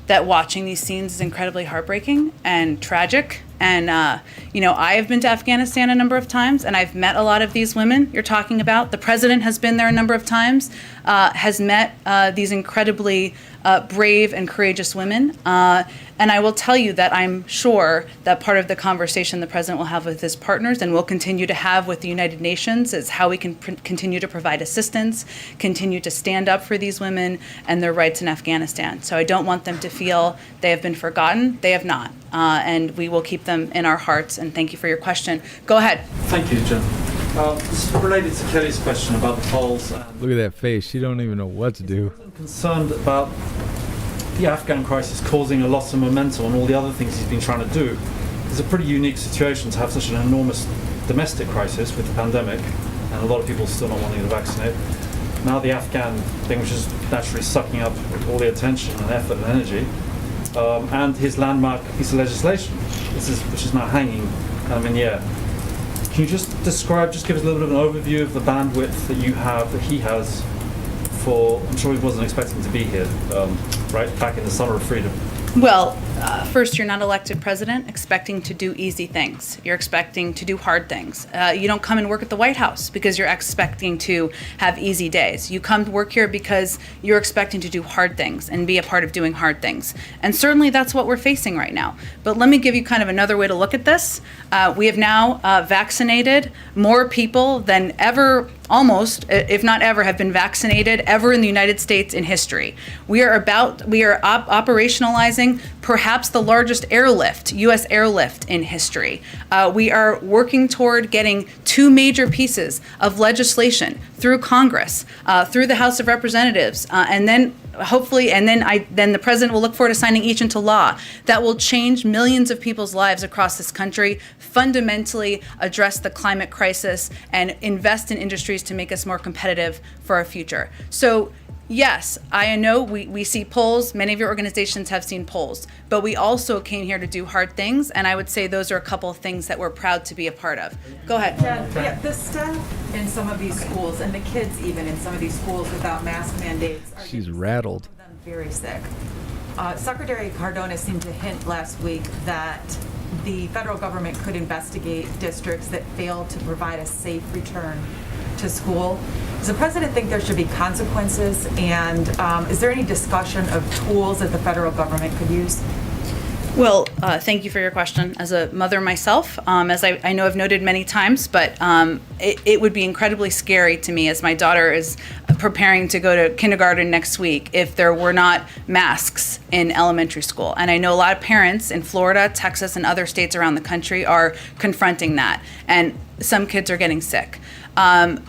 that watching these scenes is incredibly heartbreaking and tragic. And, I have been to Afghanistan a number of times, and I've met a lot of these women you're talking about. The president has been there a number of times, has met these incredibly brave and courageous women. And I will tell you that I'm sure that part of the conversation the president will have with his partners and will continue to have with the United Nations is how we can continue to provide assistance, continue to stand up for these women and their rights in Afghanistan. So I don't want them to feel they have been forgotten. They have not. And we will keep them in our hearts. And thank you for your question. Go ahead. Thank you, Jen. This is related to Kelly's question about the polls. Look at that face. She don't even know what to do. I'm concerned about the Afghan crisis causing a loss of momentum and all the other things he's been trying to do. It's a pretty unique situation to have such an enormous domestic crisis with the pandemic and a lot of people still not wanting to vaccinate. Now the Afghan thing, which is naturally sucking up all the attention and effort and energy, and his landmark piece of legislation, which is now hanging in the air. Can you just describe, just give us a little bit of an overview of the bandwidth that you have, that he has for, I'm sure he wasn't expecting to be here, right, back in the summer of freedom. Well, first, you're not elected president expecting to do easy things. You're expecting to do hard things. You don't come and work at the White House because you're expecting to have easy days. You come to work here because you're expecting to do hard things and be a part of doing hard things. And certainly that's what we're facing right now. But let me give you kind of another way to look at this. We have now vaccinated more people than ever, almost, if not ever, have been vaccinated ever in the United States in history. We are operationalizing perhaps the largest airlift, U.S. airlift in history. We are working toward getting 2 major pieces of legislation through Congress, through the House of Representatives, and then hopefully, and then the president will look forward to signing each into law that will change millions of people's lives across this country, fundamentally address the climate crisis, and invest in industries to make us more competitive for our future. So yes, I know we see polls. Many of your organizations have seen polls, but we also came here to do hard things, and I would say those are a couple of things that we're proud to be a part of. Go ahead. Yeah, the staff in some of these schools, and the kids even in some of these schools without mask mandates, are She's rattled. very sick. Secretary Cardona seemed to hint last week that the federal government could investigate districts that fail to provide a safe return to school. Does the president think there should be consequences? And is there any discussion of tools that the federal government could use? Well, thank you for your question. As a mother myself, as I know I've noted many times, but it would be incredibly scary to me as my daughter is preparing to go to kindergarten next week if there were not masks in elementary school. And I know a lot of parents in Florida, Texas, and other states around the country are confronting that. And some kids are getting sick.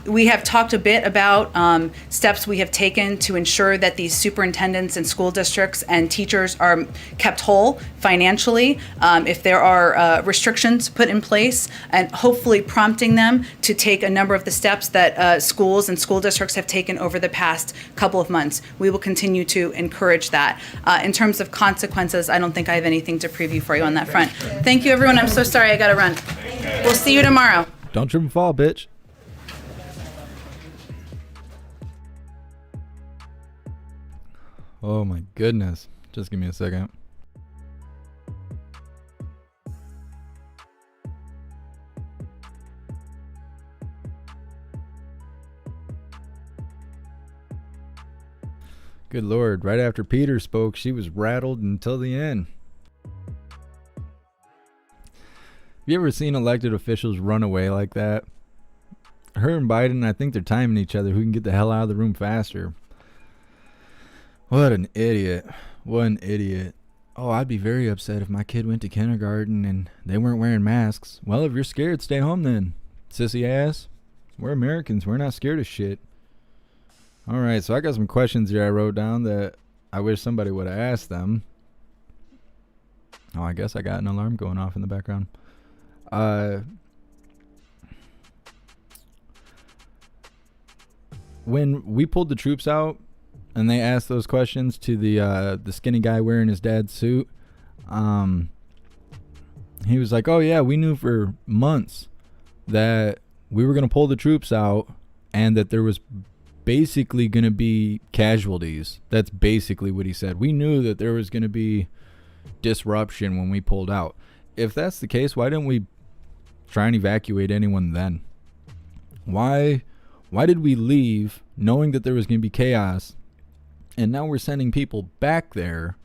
We have talked a bit about steps we have taken to ensure that these superintendents and school districts and teachers are kept whole financially, if there are restrictions put in place, and hopefully prompting them to take a number of the steps that schools and school districts have taken over the past couple of months. We will continue to encourage that. In terms of consequences, I don't think I have anything to preview for you on that front. Thank you, everyone. I'm so sorry I got to run. We'll see you tomorrow. Don't trip and fall, bitch. Oh my goodness. Just give me a second. Good Lord, right after Peter spoke, she was rattled until the end. Have you ever seen elected officials run away like that? Her and Biden, I think they're timing each other who can get the hell out of the room faster. What an idiot. What an idiot. Oh, I'd be very upset if my kid went to kindergarten and they weren't wearing masks. Well, if you're scared, stay home then, sissy ass. We're Americans. We're not scared of shit. All right, so I got some questions here I wrote down that I wish somebody would have asked them. Oh, I guess I got an alarm going off in the background. When we pulled the troops out and they asked those questions to the skinny guy wearing his dad's suit, he was like, oh yeah, we knew for months that we were going to pull the troops out and that there was basically going to be casualties. That's basically what he said. We knew that there was going to be disruption when we pulled out. If that's the case, why didn't we try and evacuate anyone then? Why did we leave knowing that there was going to be chaos, and now we're sending people back there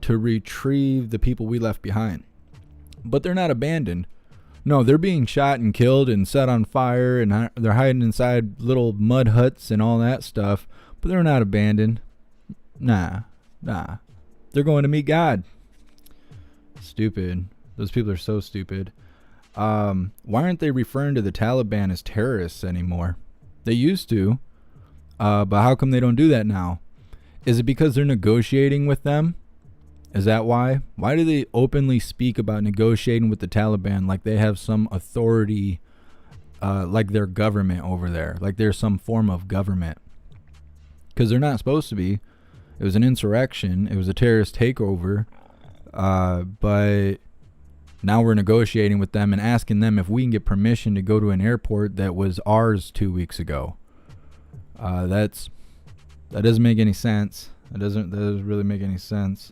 to retrieve the people we left behind? But they're not abandoned. No, they're being shot and killed and set on fire, and they're hiding inside little mud huts and all that stuff, but they're not abandoned. Nah. They're going to meet God. Stupid. Those people are so stupid. Why aren't they referring to the Taliban as terrorists anymore? They used to, but how come they don't do that now? Is it because they're negotiating with them? Is that why? Why do they openly speak about negotiating with the Taliban like they have some authority, like their government over there, like they're some form of government? Because they're not supposed to be. It was an insurrection. It was a terrorist takeover. But now we're negotiating with them and asking them if we can get permission to go to an airport that was ours 2 weeks ago. That doesn't make any sense. That doesn't really make any sense.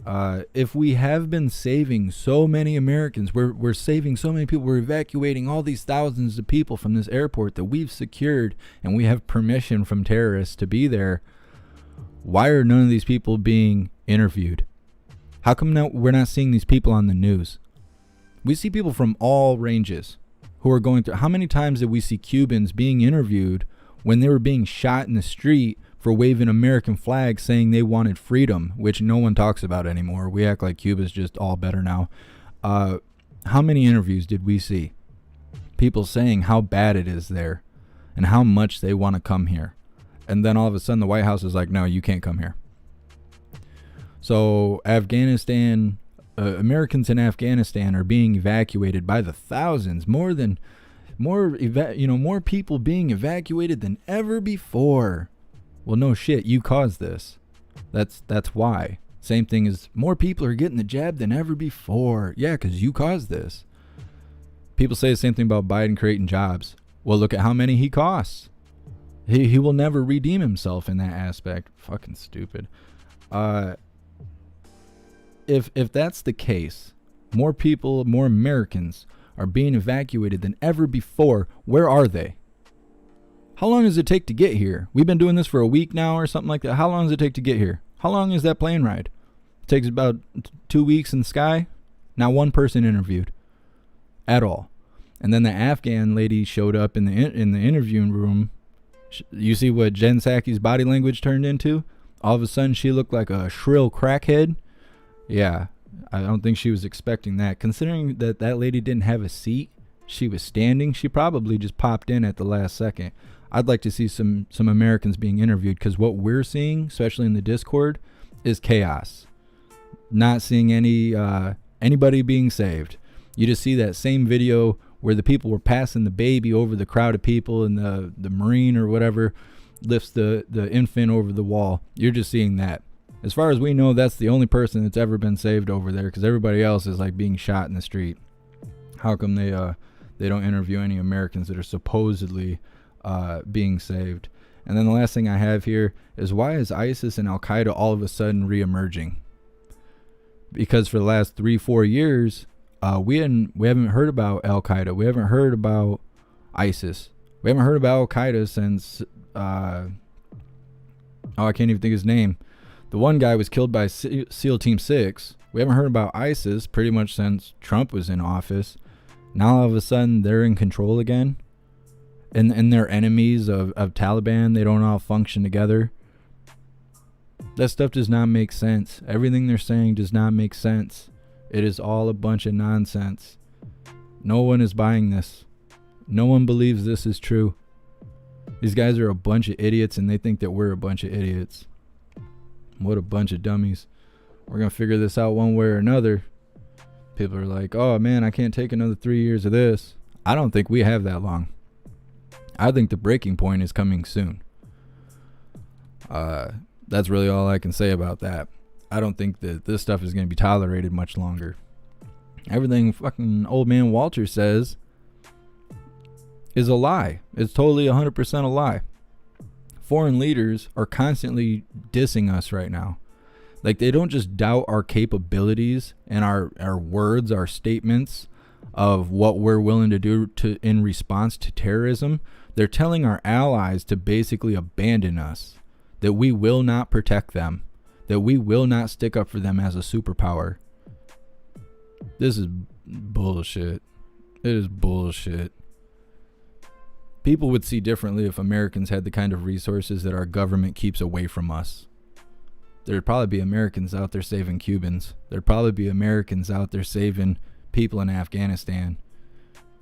If we have been saving so many Americans, we're saving so many people, we're evacuating all these thousands of people from this airport that we've secured, and we have permission from terrorists to be there, why are none of these people being interviewed? How come now we're not seeing these people on the news? We see people from all ranges who are going through. How many times did we see Cubans being interviewed when they were being shot in the street for waving American flags saying they wanted freedom, which no one talks about anymore? We act like Cuba's just all better now. How many interviews did we see? People saying how bad it is there and how much they want to come here. And then all of a sudden the White House is like, no, you can't come here. So Afghanistan, Americans in Afghanistan are being evacuated by the thousands, more people being evacuated than ever before. Well, no shit, you caused this. That's why. Same thing as more people are getting the jab than ever before. Yeah, because you caused this. People say the same thing about Biden creating jobs. Well, look at how many he costs. He will never redeem himself in that aspect. Fucking stupid. If that's the case, more people, more Americans are being evacuated than ever before, where are they? How long does it take to get here? We've been doing this for a week now or something like that. How long does it take to get here? How long is that plane ride? It takes about 2 weeks in the sky. Not one person interviewed at all. And then the Afghan lady showed up in the interviewing room. You see what Jen Psaki's body language turned into? All of a sudden she looked like a shrill crackhead. Yeah, I don't think she was expecting that. Considering that lady didn't have a seat, she was standing, she probably just popped in at the last second. I'd like to see some Americans being interviewed, because what we're seeing, especially in the Discord, is chaos. Not seeing anybody being saved. You just see that same video where the people were passing the baby over the crowd of people, and the Marine or whatever lifts the infant over the wall. You're just seeing that. As far as we know, that's the only person that's ever been saved over there, because everybody else is like being shot in the street. How come they don't interview any Americans that are supposedly being saved? And then the last thing I have here is, why is ISIS and Al-Qaeda all of a sudden re-emerging? Because for the last 3-4 years, we haven't heard about Al-Qaeda. We haven't heard about ISIS. We haven't heard about Al-Qaeda since I can't even think his name. The one guy was killed by SEAL Team 6. We haven't heard about ISIS pretty much since Trump was in office. Now all of a sudden they're in control again. And they're enemies of Taliban. They don't all function together. That stuff does not make sense. Everything they're saying does not make sense. It is all a bunch of nonsense. No one is buying this. No one believes this is true. These guys are a bunch of idiots, and they think that we're a bunch of idiots. What a bunch of dummies. We're going to figure this out one way or another. People are like, oh man, I can't take another 3 years of this. I don't think we have that long. I think the breaking point is coming soon. That's really all I can say about that. I don't think that this stuff is going to be tolerated much longer. Everything fucking old man Walter says is a lie. It's totally 100% a lie. Foreign leaders are constantly dissing us right now. Like, they don't just doubt our capabilities and our words, our statements of what we're willing to do in response to terrorism. They're telling our allies to basically abandon us, that we will not protect them, that we will not stick up for them as a superpower. This is bullshit. It is bullshit. People would see differently if Americans had the kind of resources that our government keeps away from us. There'd probably be Americans out there saving Cubans. There'd probably be Americans out there saving people in Afghanistan.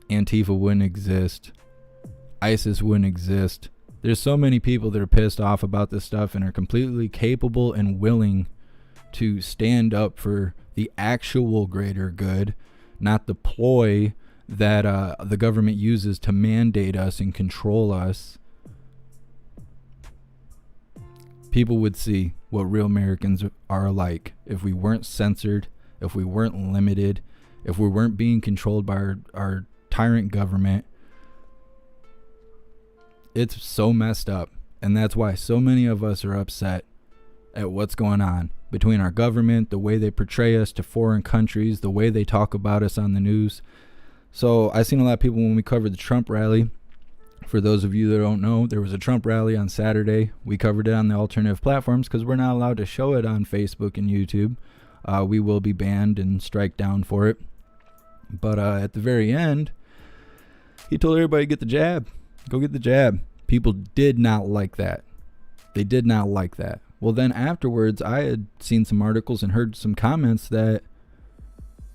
Antifa wouldn't exist. ISIS wouldn't exist. There's so many people that are pissed off about this stuff and are completely capable and willing to stand up for the actual greater good, not the ploy that the government uses to mandate us and control us. People would see what real Americans are like if we weren't censored, if we weren't limited, if we weren't being controlled by our tyrant government. It's so messed up, and that's why so many of us are upset at what's going on between our government, the way they portray us to foreign countries, the way they talk about us on the news. So I seen a lot of people when we covered the Trump rally. For those of you that don't know, there was a Trump rally on Saturday. We covered it on the alternative platforms because we're not allowed to show it on Facebook and YouTube. We will be banned and strike down for it. But at the very end, he told everybody to get the jab. Go get the jab. People did not like that. They did not like that. Well, then afterwards, I had seen some articles and heard some comments that,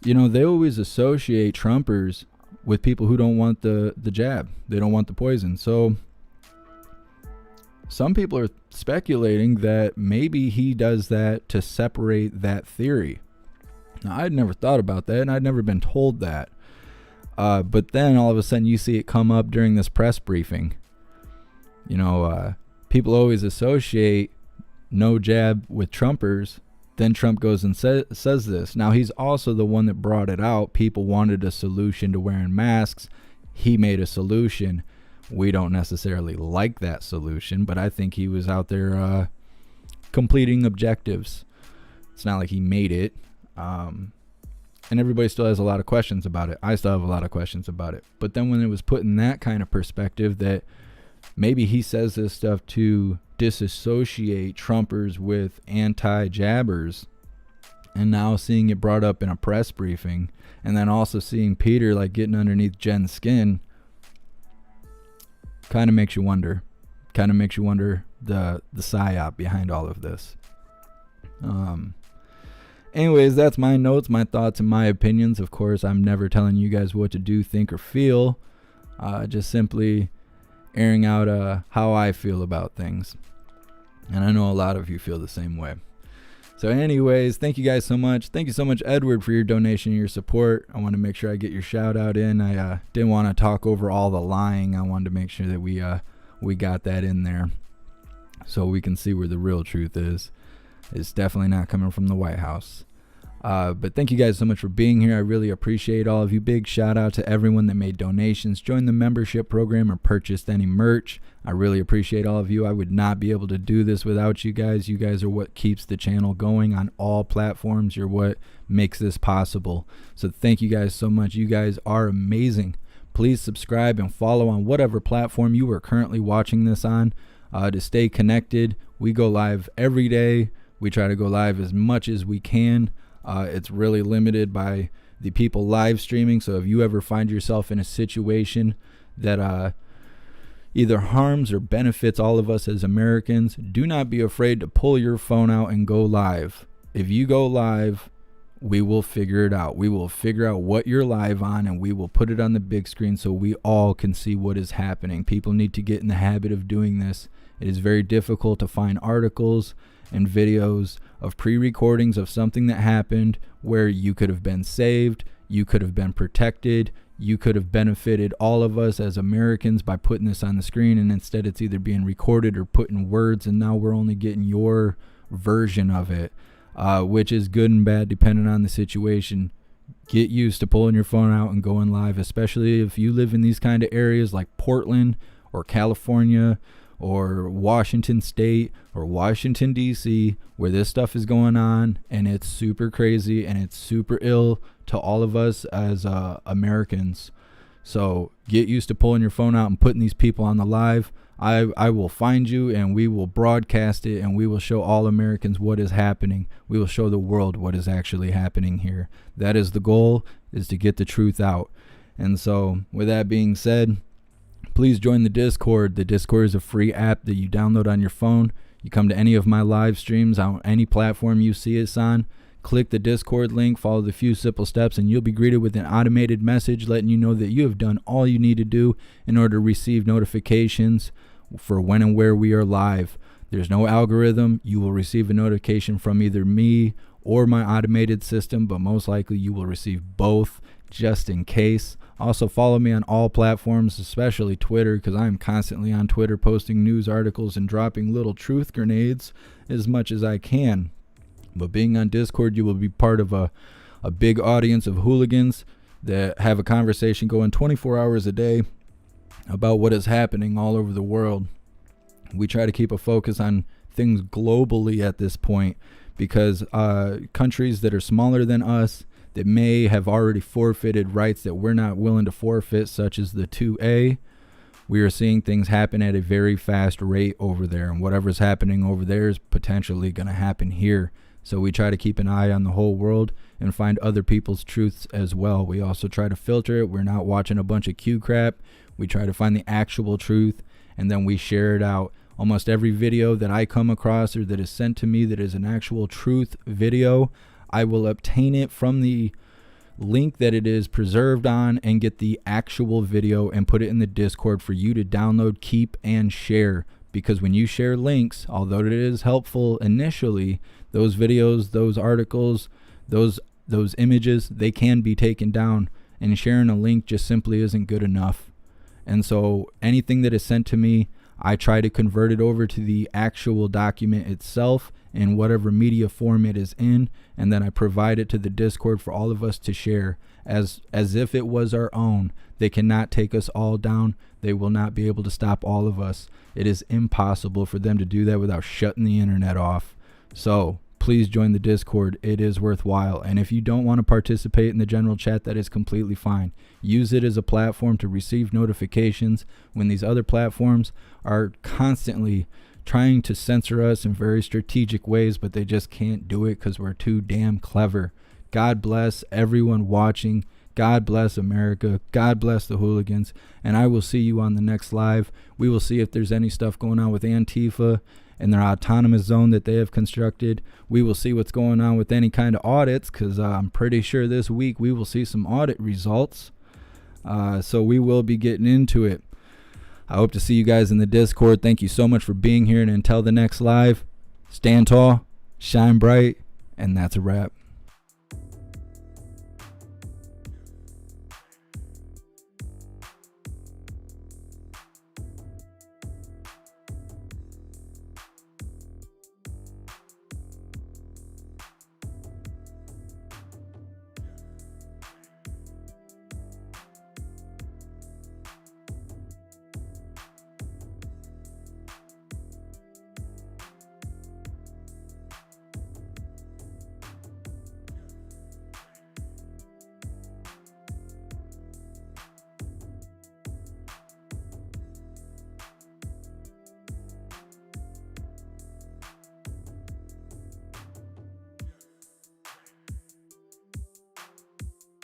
you know, they always associate Trumpers with people who don't want the jab. They don't want the poison. So some people are speculating that maybe he does that to separate that theory. Now, I'd never thought about that, and I'd never been told that. But then all of a sudden you see it come up during this press briefing. You know, people always associate no jab with Trumpers. Then Trump goes and says this. Now, he's also the one that brought it out. People wanted a solution to wearing masks. He made a solution. We don't necessarily like that solution, but I think he was out there completing objectives. It's not like he made it. And everybody still has a lot of questions about it. I still have a lot of questions about it. But then when it was put in that kind of perspective that maybe he says this stuff to disassociate Trumpers with anti-jabbers, and now seeing it brought up in a press briefing, and then also seeing Peter like getting underneath Jen's skin, kind of makes you wonder. Kind of makes you wonder the psyop behind all of this. Anyways, that's my notes, my thoughts, and my opinions. Of course, I'm never telling you guys what to do, think, or feel. Just simply airing out how I feel about things. And I know a lot of you feel the same way. So anyways, thank you guys so much. Thank you so much, Edward, for your donation and your support. I want to make sure I get your shout out in. I didn't want to talk over all the lying. I wanted to make sure that we got that in there so we can see where the real truth is. It's definitely not coming from the White House. But thank you guys so much for being here. I really appreciate all of you. Big shout out to everyone that made donations, joined the membership program, or purchased any merch. I really appreciate all of you. I would not be able to do this without you guys. You guys are what keeps the channel going on all platforms. You're what makes this possible. So thank you guys so much. You guys are amazing. Please subscribe and follow on whatever platform you are currently watching this on to stay connected. We go live every day. We try to go live as much as we can. It's really limited by the people live streaming. So if you ever find yourself in a situation that either harms or benefits all of us as Americans, do not be afraid to pull your phone out and go live. If you go live, we will figure it out. We will figure out what you're live on, and we will put it on the big screen so we all can see what is happening. People need to get in the habit of doing this. It is very difficult to find articles and videos of pre-recordings of something that happened where you could have been saved, you could have been protected, you could have benefited all of us as Americans by putting this on the screen, and instead it's either being recorded or put in words, and now we're only getting your version of it, which is good and bad depending on the situation. Get used to pulling your phone out and going live, especially if you live in these kind of areas like Portland or California or Washington State or Washington, D.C., where this stuff is going on, and it's super crazy and it's super ill to all of us as Americans. So get used to pulling your phone out and putting these people on the live. I will find you, and we will broadcast it, and we will show all Americans what is happening. We will show the world what is actually happening here. That is the goal, is to get the truth out. And so with that being said, please join the Discord. The Discord is a free app that you download on your phone. You come to any of my live streams on any platform you see us on, click the Discord link, follow the few simple steps, and you'll be greeted with an automated message letting you know that you have done all you need to do in order to receive notifications for when and where we are live. There's no algorithm. You will receive a notification from either me or my automated system, but most likely you will receive both just in case. Also follow me on all platforms, especially Twitter, because I'm constantly on Twitter posting news articles and dropping little truth grenades as much as I can. But being on Discord, you will be part of a big audience of hooligans that have a conversation going 24 hours a day about what is happening all over the world. We try to keep a focus on things globally at this point, because countries that are smaller than us that may have already forfeited rights that we're not willing to forfeit, such as the 2A, we are seeing things happen at a very fast rate over there, and whatever's happening over there is potentially going to happen here. So we try to keep an eye on the whole world and find other people's truths as well. We also try to filter it. We're not watching a bunch of Q crap. We try to find the actual truth, and then we share it out. Almost every video that I come across or that is sent to me that is an actual truth video, I will obtain it from the link that it is preserved on and get the actual video and put it in the Discord for you to download, keep, and share. Because when you share links, although it is helpful initially, those videos, those articles, those images, they can be taken down, and sharing a link just simply isn't good enough. And so anything that is sent to me, I try to convert it over to the actual document itself in whatever media form it is in, and then I provide it to the Discord for all of us to share as if it was our own. They cannot take us all down. They will not be able to stop all of us. It is impossible for them to do that without shutting the internet off. So please join the Discord. It is worthwhile. And if you don't want to participate in the general chat, that is completely fine. Use it as a platform to receive notifications when these other platforms are constantly trying to censor us in very strategic ways, but they just can't do it because we're too damn clever. God bless everyone watching. God bless America. God bless the hooligans. And I will see you on the next live. We will see if there's any stuff going on with Antifa and their autonomous zone that they have constructed. We will see what's going on with any kind of audits, because I'm pretty sure this week we will see some audit results. So we will be getting into it. I hope to see you guys in the Discord. Thank you so much for being here. And until the next live, stand tall, shine bright, and that's a wrap.